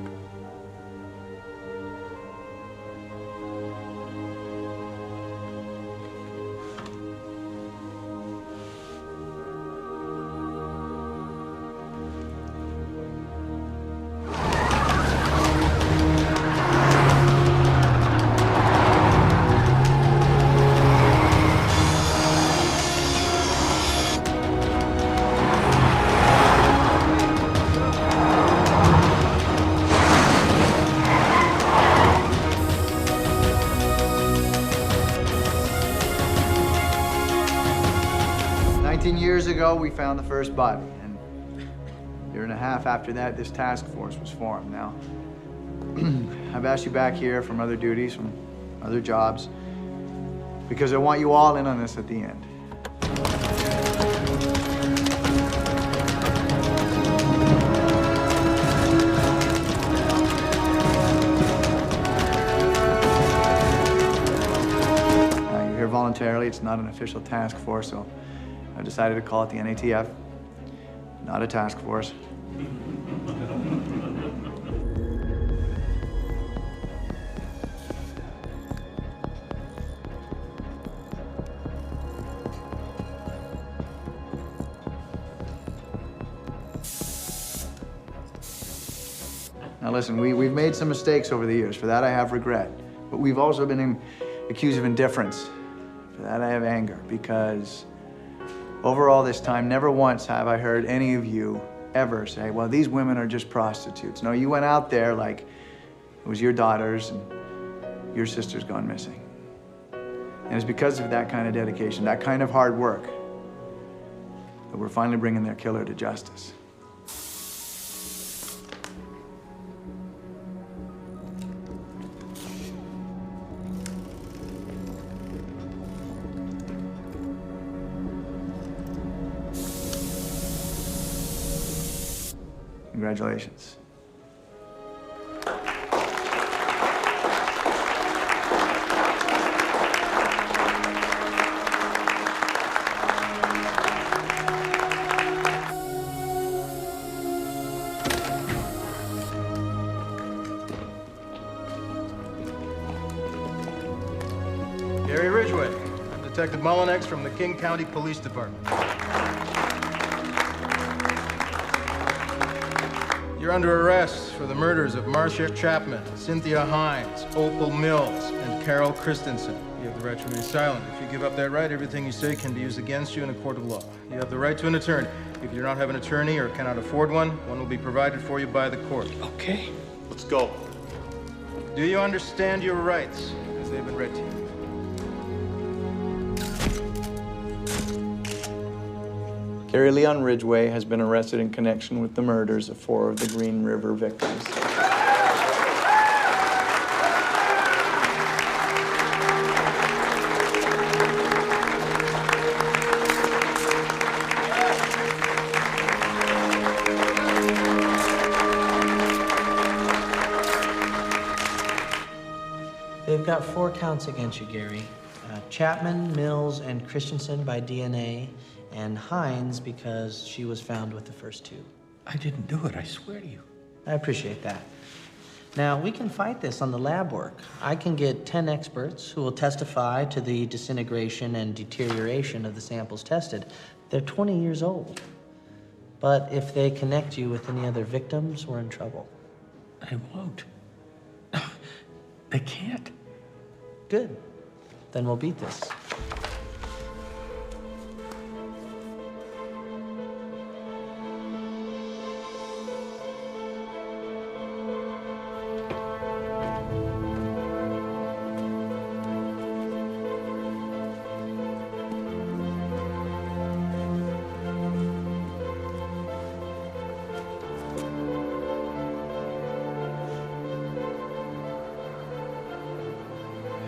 Years ago, we found the first body, and a year and a half after that, this task force was formed. Now, I've asked you back here from other duties, from other jobs, because I want you all in on this at the end. Now, you're here voluntarily. It's not an official task force, so I decided to call it the NATF, not a task force. Now listen, we've made some mistakes over the years. For that I have regret. But we've also been accused of indifference. For that I have anger, because over all this time, never once have I heard any of you ever say, well, these women are just prostitutes. No, you went out there like it was your daughters and your sister's gone missing. And it's because of that kind of dedication, that kind of hard work, that we're finally bringing their killer to justice. Congratulations. Gary Ridgway. I'm Detective Mullinex from the King County Police Department. You're under arrest for the murders of Marcia Chapman, Cynthia Hines, Opal Mills, and Carol Christensen. You have the right to remain silent. If you give up that right, everything you say can be used against you in a court of law. You have the right to an attorney. If you do not have an attorney or cannot afford one will be provided for you by the court. Okay, let's go. Do you understand your rights as they've been read to you? Gary Leon Ridgway has been arrested in connection with the murders of 4 of the Green River victims. got 4 counts against you, Gary. Chapman, Mills, and Christensen by DNA, and Hines because she was found with the first 2. I didn't do it, I swear to you. I appreciate that. Now, we can fight this on the lab work. I can get 10 experts who will testify to the disintegration and deterioration of the samples tested. They're 20 years old. But if they connect you with any other victims, we're in trouble. I won't. They can't. Good. Then we'll beat this.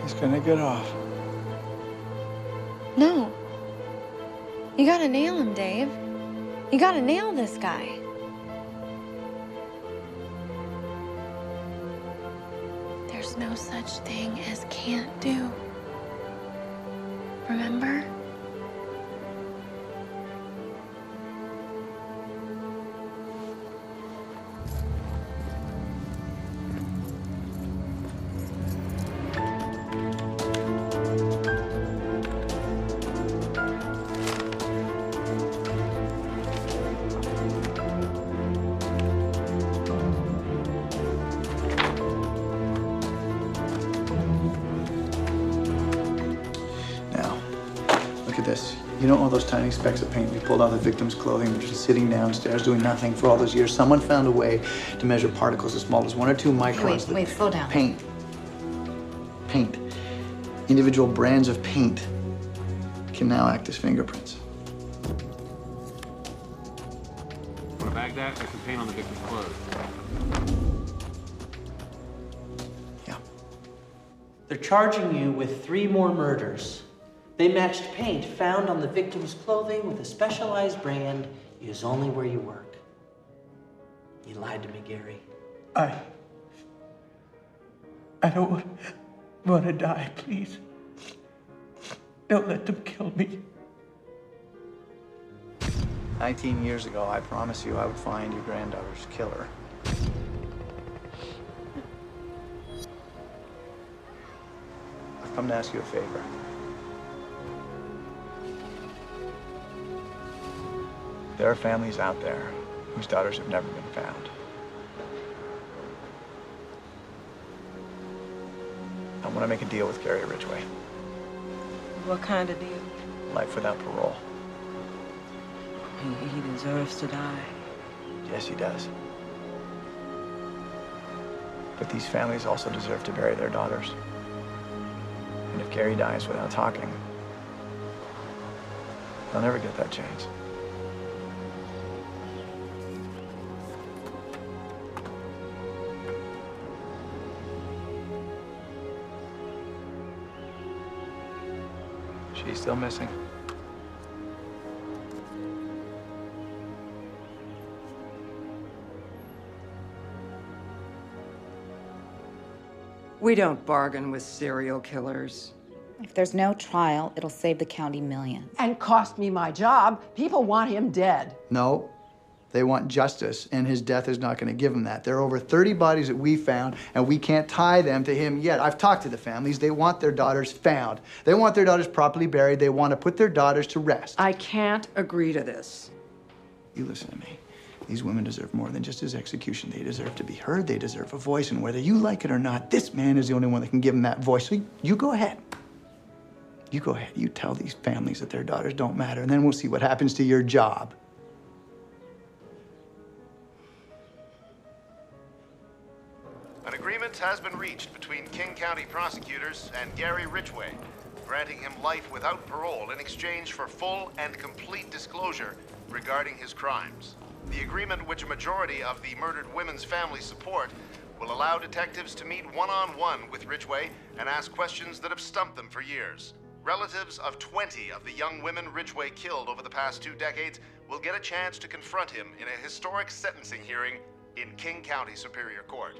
He's gonna get off. No. You gotta nail him, Dave. You gotta nail this guy. There's no such thing as can't do. Remember? Look at this. You know all those tiny specks of paint we pulled off the victim's clothing, which was sitting downstairs doing nothing for all those years? Someone found a way to measure particles as small as 1 or 2 microns. Wait, slow down. Paint. Paint. Individual brands of paint can now act as fingerprints. Want to bag that? I can paint on the victim's clothes. They're charging you with 3 more murders. They matched paint found on the victim's clothing with a specialized brand used only where you work. You lied to me, Gary. I don't want to die, please. Don't let them kill me. 19 years ago, I promised you I would find your granddaughter's killer. I've come to ask you a favor. There are families out there whose daughters have never been found. I want to make a deal with Gary Ridgway. What kind of deal? Life without parole. He deserves to die. Yes, he does. But these families also deserve to bury their daughters. And if Gary dies without talking, they'll never get that chance. She's still missing. We don't bargain with serial killers. If there's no trial, it'll save the county millions. And cost me my job. People want him dead. No, they want justice, and his death is not going to give them that. There are over 30 bodies that we found, and we can't tie them to him yet. I've talked to the families. They want their daughters found. They want their daughters properly buried. They want to put their daughters to rest. I can't agree to this. You listen to me. These women deserve more than just his execution. They deserve to be heard. They deserve a voice, and whether you like it or not, this man is the only one that can give them that voice. So you go ahead. You go ahead. You tell these families that their daughters don't matter, and then we'll see what happens to your job. An agreement has been reached between King County prosecutors and Gary Ridgway, granting him life without parole in exchange for full and complete disclosure regarding his crimes. The agreement, which a majority of the murdered women's families support, will allow detectives to meet one-on-one with Ridgway and ask questions that have stumped them for years. Relatives of 20 of the young women Ridgway killed over the past 2 decades will get a chance to confront him in a historic sentencing hearing in King County Superior Court.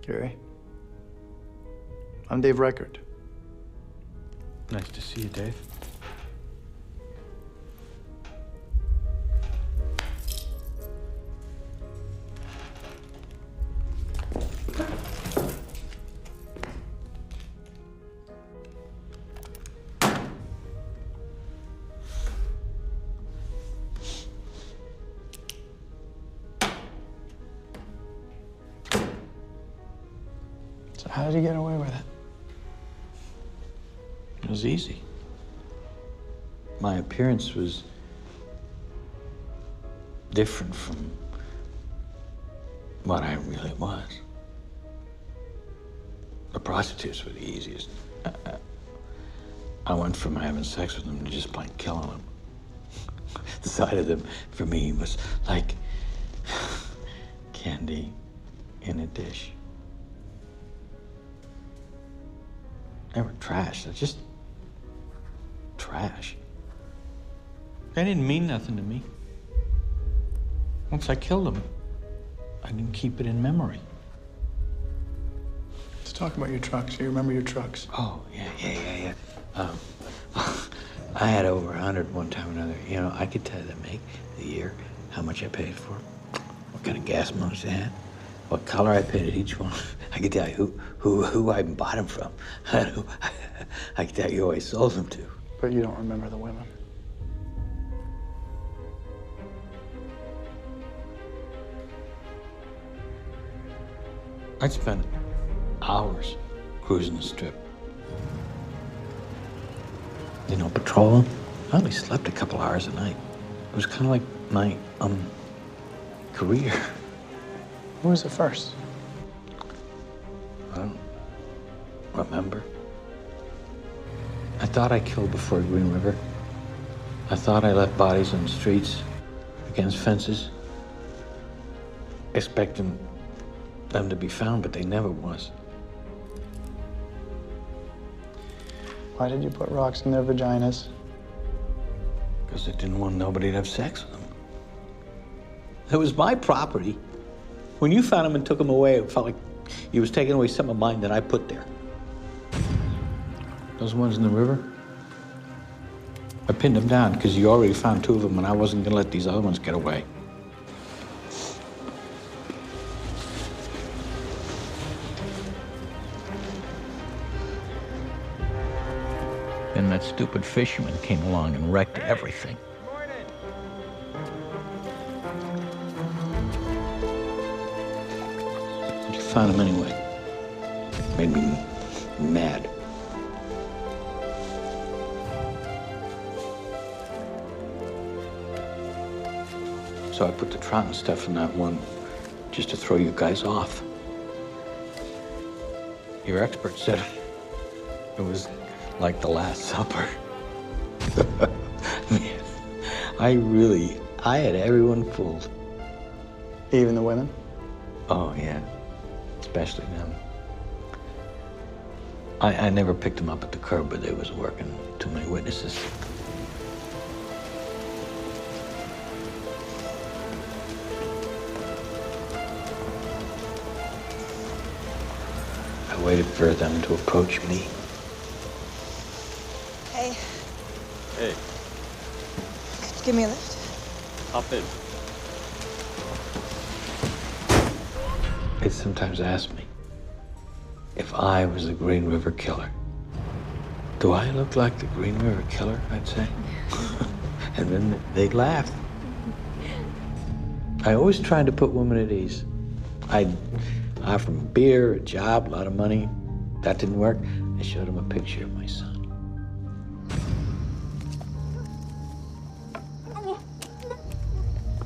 Gary. I'm Dave Reichert. Nice to see you, Dave. So how did you get away with it? It was easy. My appearance was different from what I really was. The prostitutes were the easiest. I went from having sex with them to just plain killing them. The sight of them, for me, was like candy in a dish. They were trash. They're just trash. They didn't mean nothing to me. Once I killed them, I didn't keep it in memory. Let's talk about your trucks. You remember your trucks? Oh, yeah. I had over 100 one time or another. You know, I could tell you the make, the year, how much I paid for them, what kind of gas mileage they had, what color I painted each one. I could tell you who I bought them from. I could tell you who I sold them to. But you don't remember the women. I'd spend hours cruising the strip. You know, patrolling. I only slept a couple hours a night. It was kind of like my, career. Who was the first? I don't remember. I thought I killed before Green River. I thought I left bodies on the streets, against fences, expecting them to be found, but they never was. Why did you put rocks in their vaginas? Because I didn't want nobody to have sex with them. It was my property. When you found them and took them away, it felt like you was taking away some of mine that I put there. Those ones in the river, I pinned them down because you already found 2 of them and I wasn't gonna let these other ones get away. Then that stupid fisherman came along and wrecked everything. You found him anyway. Made me mad. So I put the trout and stuff in that one just to throw you guys off. Your expert said it was like the Last Supper. Man, I had everyone fooled. Even the women? Oh, yeah. Especially them. I never picked them up at the curb, but they was working. Too many witnesses. I waited for them to approach me. Hey, Hey, could you give me a lift? hop in. They sometimes ask me if I was the Green River Killer. Do I look like the Green River Killer, I'd say? And then they'd laugh. I always tried to put women at ease. I'd offer them beer, a job, a lot of money. That didn't work. I showed them a picture of my son.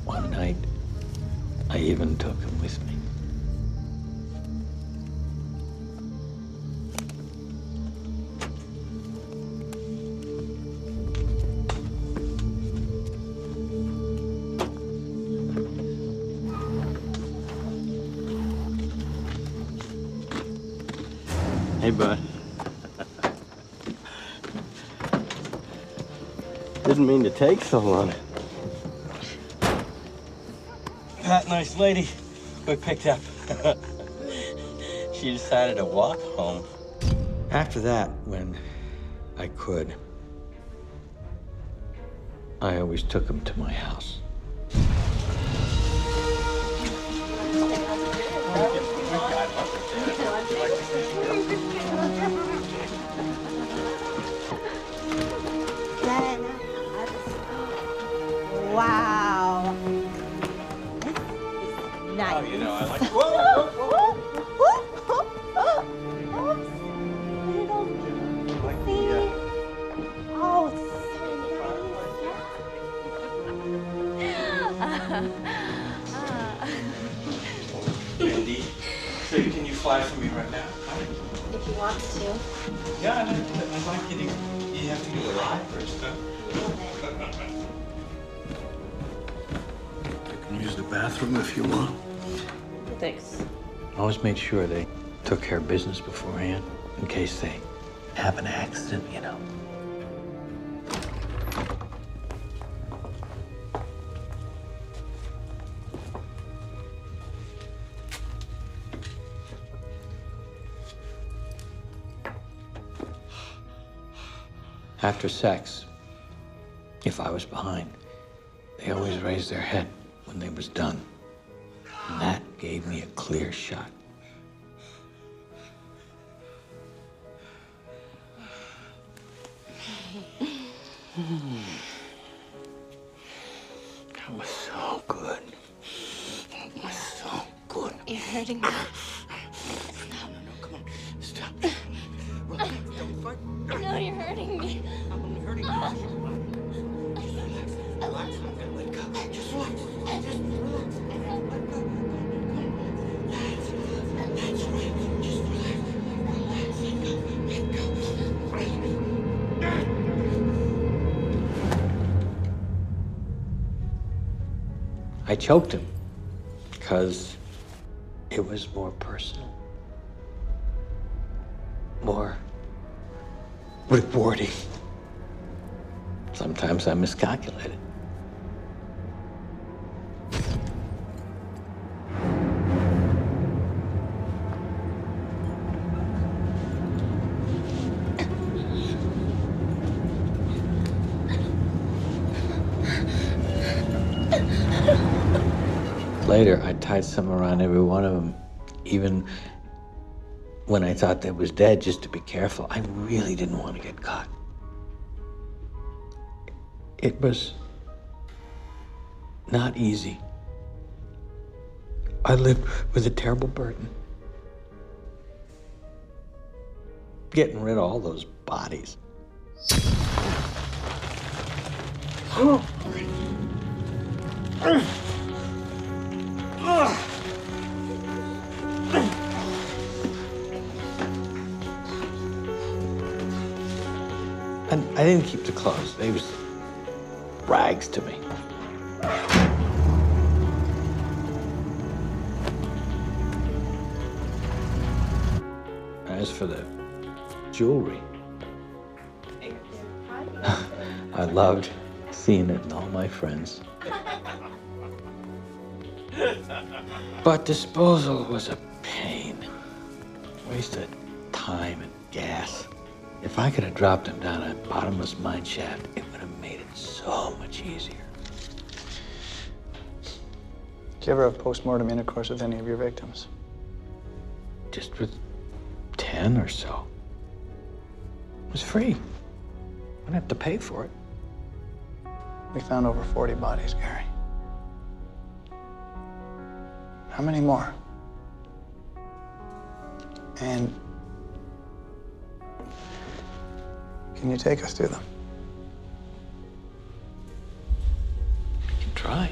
One night, I even took him with me. Hey, bud. Didn't mean to take so long. That nice lady we picked up. She decided to walk home. After that, when I could, I always took him to my house. Wow. This is nice. Oh, you know, I like. Whoa, whoa, whoa. Oh, it's Andy, so can you fly for me right now? If you want to. Yeah, I'd like you to. You have to get alive first, huh? You can use the bathroom if you want. Thanks. Always make sure they took care of business beforehand, in case they have an accident, you know. After sex, if I was behind, they always raised their head when they was done. And that gave me a clear shot. That was so good. That was so good. You're hurting me. Come on. Stop. Don't fight. No, you're hurting me. I'm hurting you. Just relax. Relax. I'm gonna let go. Just relax. Just relax. Let go. That's right. Just relax. Relax. Let go. I choked him because it was more personal, more rewarding. Sometimes I miscalculated. Later, I tied some around every one of them, even when I thought they was dead, just to be careful. I really didn't want to get caught. It was not easy. I lived with a terrible burden. Getting rid of all those bodies. And I didn't keep the clothes. They was rags to me. As for the jewelry, I loved seeing it in all my friends. But disposal was a pain. Waste of time and gas. If I could have dropped them down a bottomless mine shaft, it would have made it so much easier. Did you ever have post-mortem intercourse with any of your victims? Just with 10 or so. It was free. Wouldn't have to pay for it. We found over 40 bodies, Gary. How many more? And can you take us through them? I can try.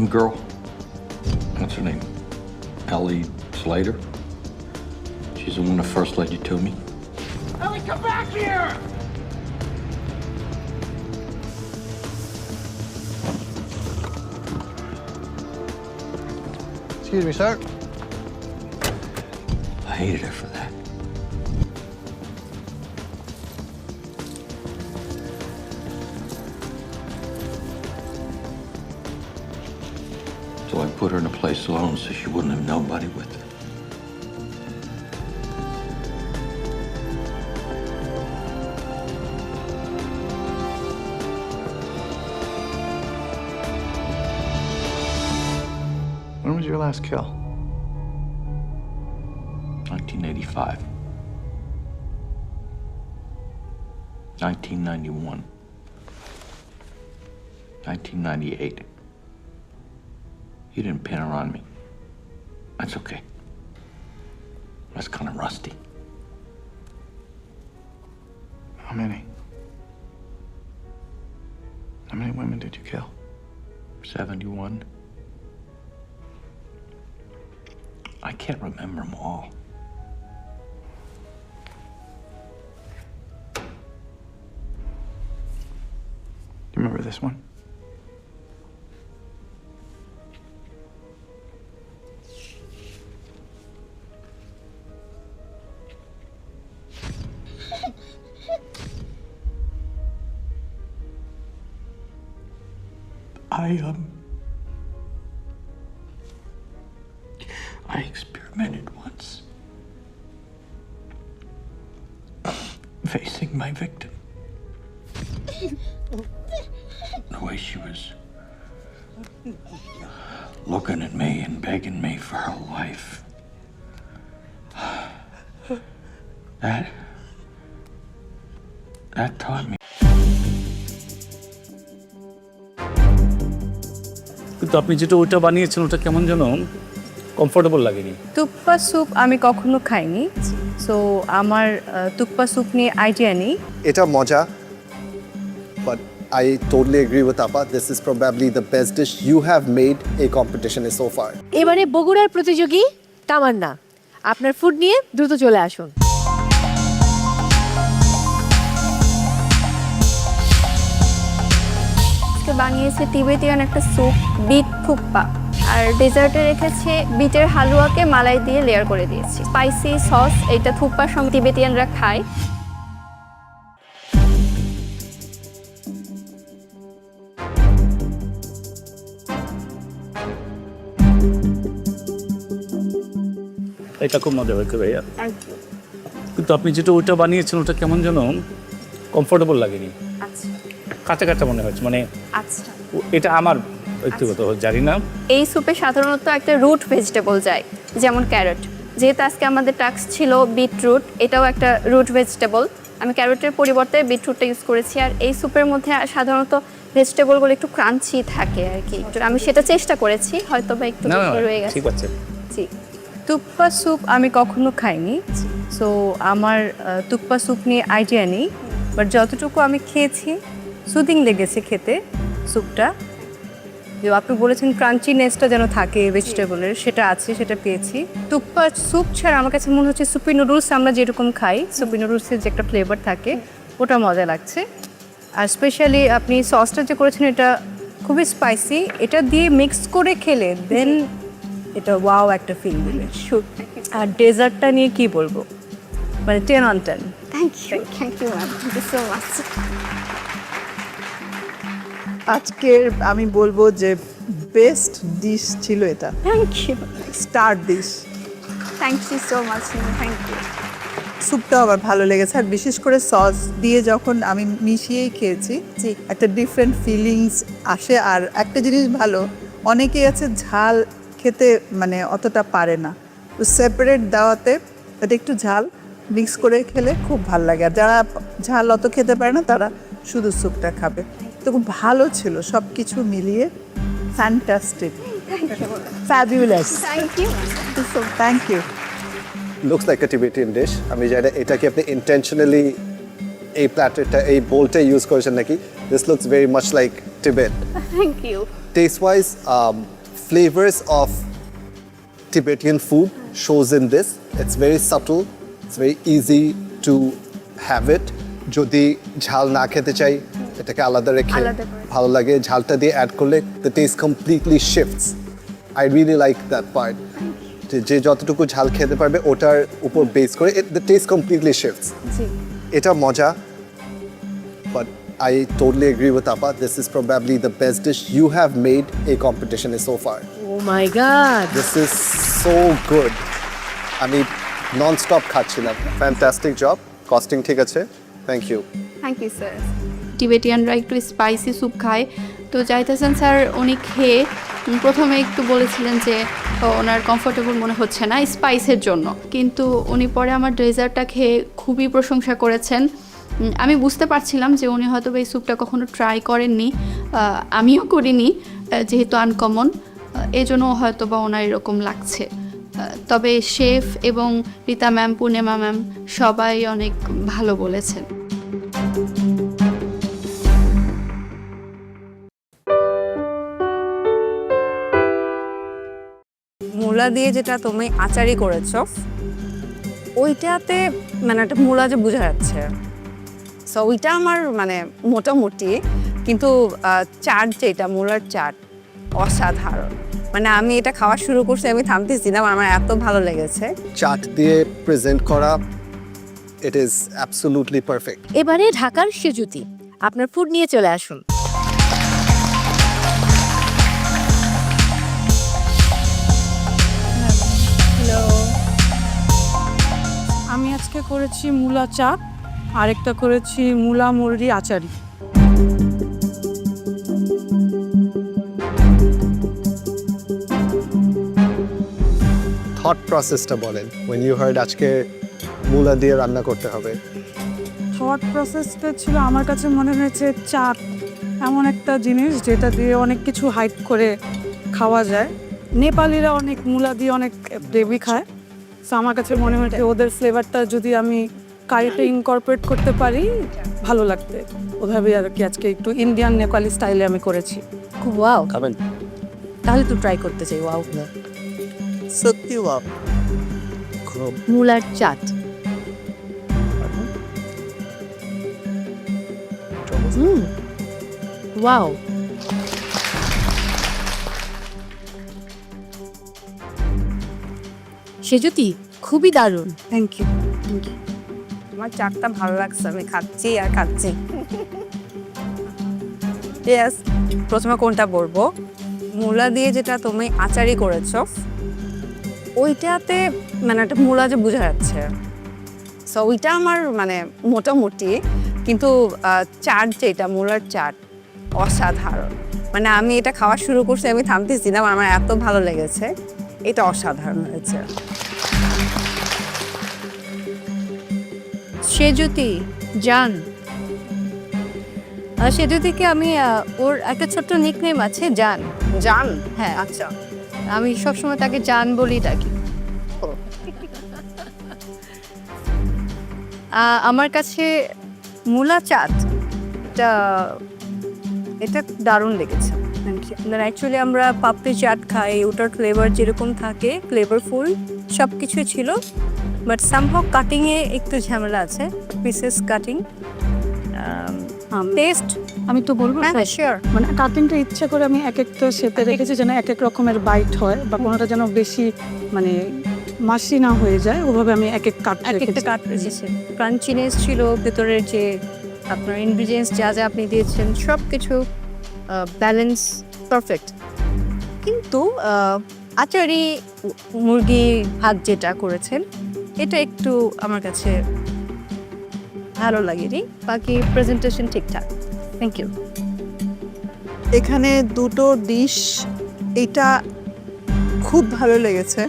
young girl. What's her name? Ellie Slater. She's the one that first led you to me. Ellie, come back here! Excuse me, sir. I hated her for that. So I put her in a place alone so she wouldn't have nobody with her. When was your last kill? 1985. 1991. 1998. You didn't pin her on me. That's okay. That's kind of rusty. How many? How many women did you kill? 71. I can't remember them all. You remember this one? I experimented once. Facing my victim. The way she was looking at me and begging me for her life. That taught me. কিন্তু আপনি যেটা ওটা বানিয়েছেন ওটা কেমন যেন comfortable লাগেনি। তুপ্পা soup আমি কখনো খাইনি, সো আমার তুপ্পা স্যুপ নিয়ে আইডিয়া নেই। এটা মজা, but I totally agree with Appa. This is probably the best dish you have made a competition so far. এবারে বগুড়ার প্রতিযোগী তামান্না, আপনার ফুড নিয়ে দ্রুত চলে আসুন। বানিয়েছে তিবেতিয়ান একটা স্যুপ, বিট থুপ্পা, আর ডেজার্টে রেখেছে বিটের হালুয়াকে মালাই দিয়ে লেয়ার করে দিয়েছি। স্পাইসি সস, এটা থুপ্পার সঙ্গে তিবেতিয়ানরা খায়। এটা খুব মজা হয়েছে ভাইয়া, কিন্তু আপনি যেটা ওটা বানিয়েছেন ওটা কেমন যেন কমফোর্টেবল লাগেনি। আচ্ছা, কাঁচা কাঁচা মনে হচ্ছে, মানে আচ্ছা এটা আমার ব্যক্তিগত জানি না। এই স্যুপে সাধারণত একটা রুট ভেজিটেবল যায়, যেমন ক্যারট। যেহেতু আজকে আমাদের টাস্ক ছিল বিটরুট, এটাও একটা রুট ভেজিটেবল, আমি ক্যারটের পরিবর্তে বিটরুটটা ইউজ করেছি। আর এই স্যুপের মধ্যে সাধারণত ভেজিটেবলগুলো একটু ক্রাঞ্চি থাকে আর কি, আমি সেটা চেষ্টা করেছি, হয়তো বা একটু রয়ে গেছে। ঠিক আছে। জি, তুপ্পা স্যুপ আমি কখনো খাইনি, সো আমার তুপ্পা স্যুপ নিয়ে আইডিয়া নেই, বাট যতটুকু আমি খেয়েছি সুদিং লেগেছে খেতে স্যুপটা। যে আপনি বলেছেন ক্রাঞ্চিনেসটা যেন থাকে ভেজিটেবলের, সেটা আছে, সেটা পেয়েছি। তুপ্পা স্যুপ ছাড়া আমার কাছে মনে হচ্ছে সুপি নুডলস আমরা যেরকম খাই, সুপি নুডলসের যে একটা ফ্লেভার থাকে ওটা মজা লাগছে। আর স্পেশালি আপনি সসটা যে করেছেন এটা খুবই স্পাইসি, এটা দিয়ে মিক্স করে খেলে দেন এটা ওয়াও একটা ফিল দিবে। আর ডেজার্টটা নিয়ে কি বলবো, মানে 10 on 10। Thank you ma'am, thank you so much. আজকের আমি বলবো যে বেস্ট ডিশ ছিল এটা। Thank you, star dish. Thank you so much, thank you. স্যুপটাও আমার ভালো লেগেছে, আর বিশেষ করে সস দিয়ে যখন আমি মিশিয়েই খেয়েছি একটা ডিফারেন্ট ফিলিংস আসে। আর একটা জিনিস ভালো, অনেকেই আছে ঝাল খেতে মানে অতটা পারে না, তো সেপারেট দেওয়াতে এটা একটু ঝাল মিক্স করে খেলে খুব ভালো লাগে। আর যারা ঝাল অত খেতে পারে না তারা শুধু স্যুপটা খাবে। তো খুব ভালো ছিল সব কিছু মিলিয়ে, fantastic, fabulous. Thank you. Looks like a Tibetan dish. আমি জানি এটা কি আপনি ইন্টেনশনালি এই প্ল্যাটারটা এই বোলটা ইউজ করেছেন নাকি? This looks very much like Tibet. Thank you. taste-wise, flavors of Tibetan food shows in this. It's very subtle. It's very easy to have it. যদি ঝাল না খেতে চাই এটাকে আলাদা রেখে ভালো লাগে ঝালটা দিয়ে অ্যাড করলে the taste completely shifts. I really like that part. যে যতটুকু ঝাল খেতে পারবে ওটার উপর বেস করে the taste completely shifts. জি এটা মজা, but I totally agree with Appa. This is probably the best dish you have made a competition so far. Oh my God This is so good. আমি non-stop খাচ্ছিলাম. Fantastic job. Costing ঠিক আছে. Thank you. Thank you sir. টিবেটিয়ানরা একটু spicy soup খায়, তো Zahid Hasan sir উনি খেয়ে প্রথমে একটু বলেছিলেন যে ওনার কমফোর্টেবল মনে হচ্ছে না স্পাইসের জন্য, কিন্তু উনি পরে আমার ডেজার্টটা খেয়ে খুবই প্রশংসা করেছেন। আমি বুঝতে পারছিলাম যে উনি হয়তো এই স্যুপটা কখনো ট্রাই করেননি, আমিও করিনি যেহেতু আনকমন, এই জন্য হয়তো বা ওনার এরকম লাগছে। তবে শেফ এবং রীতা ম্যাম, পূর্ণিমা ম্যাম সবাই অনেক ভালো বলেছেন। মূলা দিয়ে যেটা তুমি আচারি করেছো ওইটাতে মানে একটা মূলা যে বোঝা যাচ্ছে, সো ওইটা আমার মানে মোটামুটি, কিন্তু চাট যেটা মূলার চাট অসাধারণ। মানে আমি এটা খাওয়া শুরু করছি, আমি থামতেছি না, আমার এত ভালো লেগেছে। চাট দিয়ে প্রেজেন্ট করা, it is absolutely perfect. এবারে ঢাকার সেজুতি আপনার ফুড নিয়ে চলে আসুন। হ্যালো, আমি আজকে করেছি মূলা চাপ, আরেকটা করেছি মূলা মুরগি আচারি। থট প্রসেসটা বলেন when you heard আজকে মূলা দিয়ে রান্না করতে হবে। থট প্রসেসটা ছিল আমার কাছে মনে হয়েছে চাট এমন একটা জিনিস যেটা দিয়ে অনেক কিছু হাইড করে খাওয়া যায়। নেপালিরা অনেক মূলা দিয়ে অনেক গ্রেভি খায়, সো আমার কাছে মনে হয়েছে ওদের ফ্লেভারটা যদি আমি কারিতে ইনকর্পোরেট করতে পারি ভালো লাগবে, ওভাবে আর কি আজকে একটু ইন্ডিয়ান নেপালি স্টাইলে আমি করেছি। খুব ওয়াও, খাবেন? তাহলে তো ট্রাই করতে চাই। ওয়াও, সত্যি ওয়াও। মূলার চাট ওয়াও। সেজুতি খুবই দারুণ। Thank you, thank you. তোমার চাটটা ভালো লাগছে, আমি খাচ্ছি আর খাচ্ছি। ইয়েস, প্রথমে কোনটা বলবো? মূলা দিয়ে যেটা তুমি আচারি করেছো ওইটাতে মানে একটা মূলা যে বোঝা যাচ্ছে, সো ওইটা আমার মানে মোটামুটি, কিন্তু চাট যেটা মূলার চাট অসাধারণ। মানে আমি এটা খাওয়া শুরু করছি, আমি থামতেছি না, আমার এত ভালো লেগেছে, এটা অসাধারণ হয়েছে। সেজুতি জান, সেজুতিকে আমি ওর একটা ছোট্ট নিকনেম আছে জান। জান? হ্যাঁ, আচ্ছা, আমি সবসময় তাকে জান বলি ডাকি। আমার কাছে মূলা চাট এটা দারুণ লেগেছে। অ্যাকচুয়ালি আমরা পাপড়ি চাট খাই, ওটার ফ্লেভার যেরকম থাকে ফ্লেভারফুল সব কিছুই ছিল, বাট সামহাও কাটিংয়ে একটু ঝামেলা আছে, পিসেস কাটিং। টেস্ট আমি তো বলবো হ্যাঁ শিওর, মানে কাটিংটা ইচ্ছা করে আমি এক একটা শেপে রেখেছি যেন এক এক রকমের বাইট হয়, বা কোনোটা যেন বেশি মানে মাসি না হয়ে যায়, ওভাবে আমি এক একটা কাট রেখেছি। ক্রাঞ্চিনেস ছিল ভেতরের, যে আপনার ইনগ্রিডিয়েন্টস যা যা আপনি দিয়েছেন সব কিছু ব্যালেন্স পারফেক্ট। কিন্তু আচারি মুরগি ভাত যেটা করেছেন এটা একটু আমার কাছে ভালো লাগেনি, বাকি প্রেজেন্টেশন ঠিকঠাক। Thank you. এখানে দুটো ডিশ, এটা খুব ভালো লেগেছে,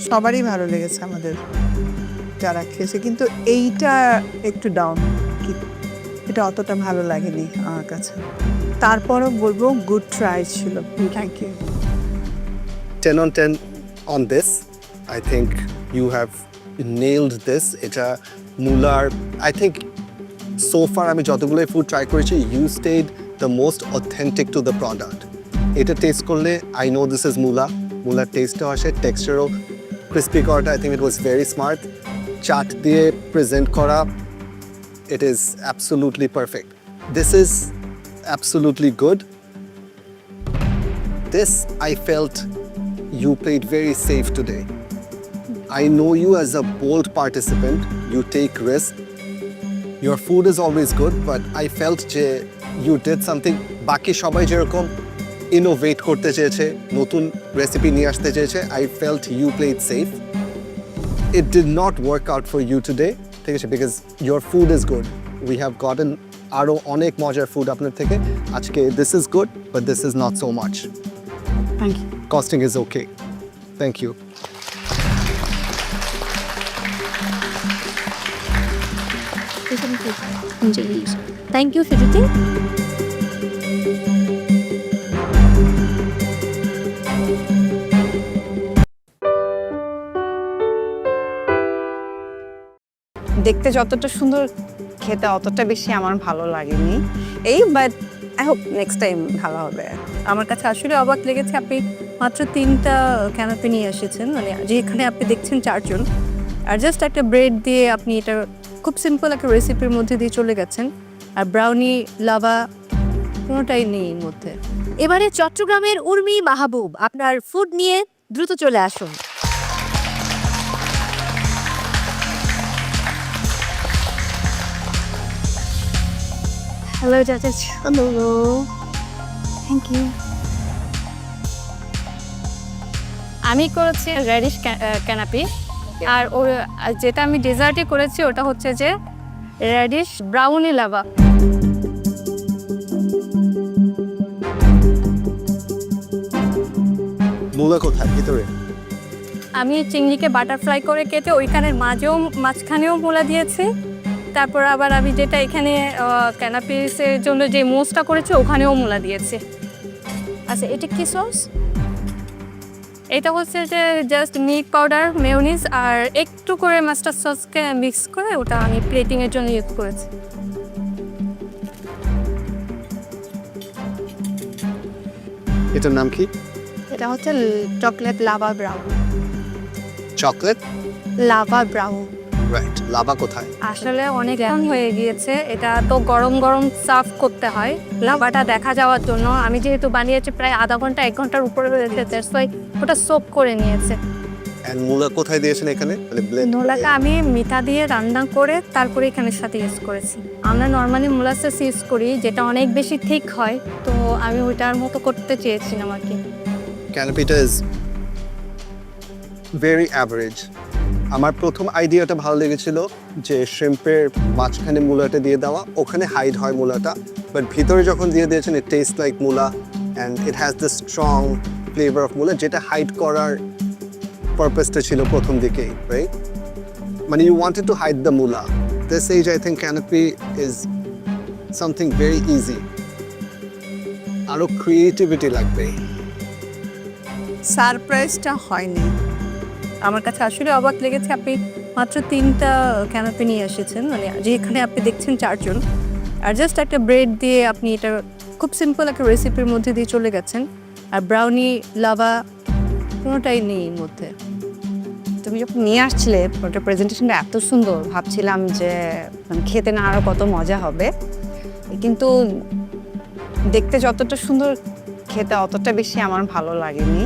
সবারই ভালো লেগেছে আমাদের যারা খেয়েছে, কিন্তু এইটা একটু ডাউন, এটা অতটা ভালো লাগেনি আমার কাছে। তারপরও বলবো গুড ট্রাই ছিল। Thank you. 10 on 10 on this. I think you have nailed this. এটা মূলার, I think so far আমি যতগুলো ফুড ট্রাই করেছি, you stayed the most authentic to the product. এটা টেস্ট করলে আই নো দিস ইজ মুলার টেস্টও আসে, টেক্সচারও ক্রিস্পি করাটা I think it was very smart. Chaat দিয়ে প্রেজেন্ট করা, it is absolutely perfect. This is absolutely good. This, I felt you played very safe today. I know you as a bold participant, you take risk. Your food is always good, but I felt যে you did something বাকি সবাই যেরকম innovate করতে চেয়েছে, নতুন recipe নিয়ে আসতে চেয়েছে, I felt you played safe. It did not work out for you today, ঠিক আছে, because your food is good. We have gotten আরও অনেক মজার ফুড আপনার থেকে আজকে। This is good, but this is not so much. Thank you. Costing is okay. Thank you. Thank you, Sujuti. দেখতে যতটা সুন্দর, খেতে অতটা বেশি আমার ভালো লাগেনি but I hope next time ভালো হবে। আমার কাছে আসলে অবাক লেগেছে, আপনি মাত্র 3টা ক্যানাপি নিয়ে এসেছেন, মানে যেখানে আপনি দেখছেন 4 জন, আর জাস্ট একটা ব্রেড দিয়ে আপনি এটা খুব সিম্পল একটা রেসিপির মধ্যে দিয়ে চলে গেছেন, আর ব্রাউনি, লাভা কোনোটাই নেই এর মধ্যে। এবারে চট্টগ্রামের উর্মি মাহবুব, আপনার ফুড নিয়ে দ্রুত চলে আসুন। হ্যালো জাজেস। Hello, thank you. আমি করেছি রেডিশ ক্যানাপি, আর যেটা আমি ডেজার্টে করেছি ওটা হচ্ছে যে রেডিশ ব্রাউনি লাভা। মূলা কোথায়? ভিতরে? আমি চিংড়িকে বাটারফ্লাই করে কেটে ওইখানের মাঝখানেও মূলা দিয়েছি, তারপর আবার আমি যেটা এখানে ক্যানাপিসের জন্য যে মোসটা করেছি ওখানেও মূলা দিয়েছি। আচ্ছা, এটা কি সস? এটা হচ্ছে যে জাস্ট মিল্ক পাউডার, মেয়োনিজ আর একটু করে মাস্টার্ড সসকে মিক্স করে ওটা আমি প্লেটিংয়ের জন্য ইউজ করেছি। এটার নাম কি? এটা হচ্ছে chocolate lava brown. Chocolate lava brown, right. Lava কোথায়? আসলে অনেক হয়ে গিয়েছে, এটা তো গরম গরম সার্ভ করতে হয় লাভাটা দেখা যাওয়ার জন্য। আমি যেহেতু বানিয়েছি প্রায় আধা ঘন্টা 1 ঘন্টার উপরে হয়েছে, দ্যাটস ওয়াই ওটা সোক করে নিয়েছে। এন্ড মূলা কোথায় দিয়েছেন এখানে? মানে মূলাটা আমি মিঠা দিয়ে রান্না করে তারপরে এখানের সাথে ইউজ করেছি। আমরা নর্মালি মোলাসেস ইউজ করি যেটা অনেক বেশি থিক হয়, তো আমি ওইটার মতো করতে চেয়েছিলাম আর কি। ক্যানাপিটা ইজ ভেরি অ্যাভারেজ। আমার প্রথম আইডিয়াটা ভালো লেগেছিল যে শ্রিম্পের মাঝখানে মূলাটা দিয়ে দেওয়া, ওখানে হাইড হয় মূলাটা, বাট ভিতরে যখন দিয়ে দিয়েছেন ইট টেস্ট লাইক মূলা and it has the strong flavour of মূলা, যেটা হাইড করার পারপাসটা ছিল প্রথম দিকেই, রাইট? মানে you wanted to hide the মূলা। This as I think canape is something very easy. আরও ক্রিয়েটিভিটি লাগবে। সারপ্রাইজটা হয়নি। আমার কাছে আসলে অবাক লেগেছে, আপনি মাত্র 3টা ক্যানাপি নিয়ে এসেছেন, মানে যেখানে আপনি দেখছেন 4 জন, আর জাস্ট একটা ব্রেড দিয়ে আপনি এটা খুব সিম্পল একটা রেসিপির মধ্যে দিয়ে চলে গেছেন, আর ব্রাউনি, লাভা কোনোটাই নেই এর মধ্যে। তুমি যখন নিয়ে আসছিলে ওটা প্রেজেন্টেশনটা এত সুন্দর, ভাবছিলাম যে খেতে না আরও কত মজা হবে, কিন্তু দেখতে যতটা সুন্দর, খেতে অতটা বেশি আমার ভালো লাগেনি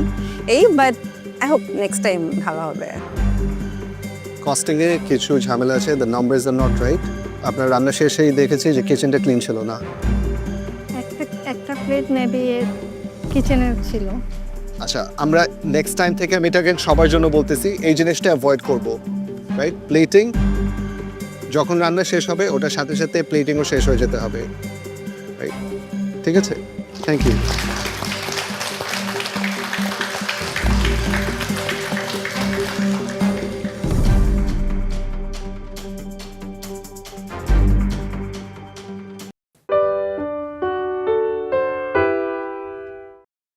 but I hope next time ভালো হবে। কস্টিংয়ে কিছু ঝামেলা আছে, the numbers are not right. আপনার রান্না শেষেই দেখেছি যে কিচেনটা ক্লিন ছিল না। একটা প্লেট মেবি কিচেনে ছিল। আচ্ছা, আমরা নেক্সট টাইম থেকে আমি এটাকে সবার জন্য বলতেছি, এই জিনিসটা অ্যাভয়েড করব, রাইট? প্লেটিং যখন রান্না শেষ হবে ওটার সাথে সাথে প্লেটিংও শেষ হয়ে যেতে হবে, রাইট? ঠিক আছে, থ্যাংক ইউ।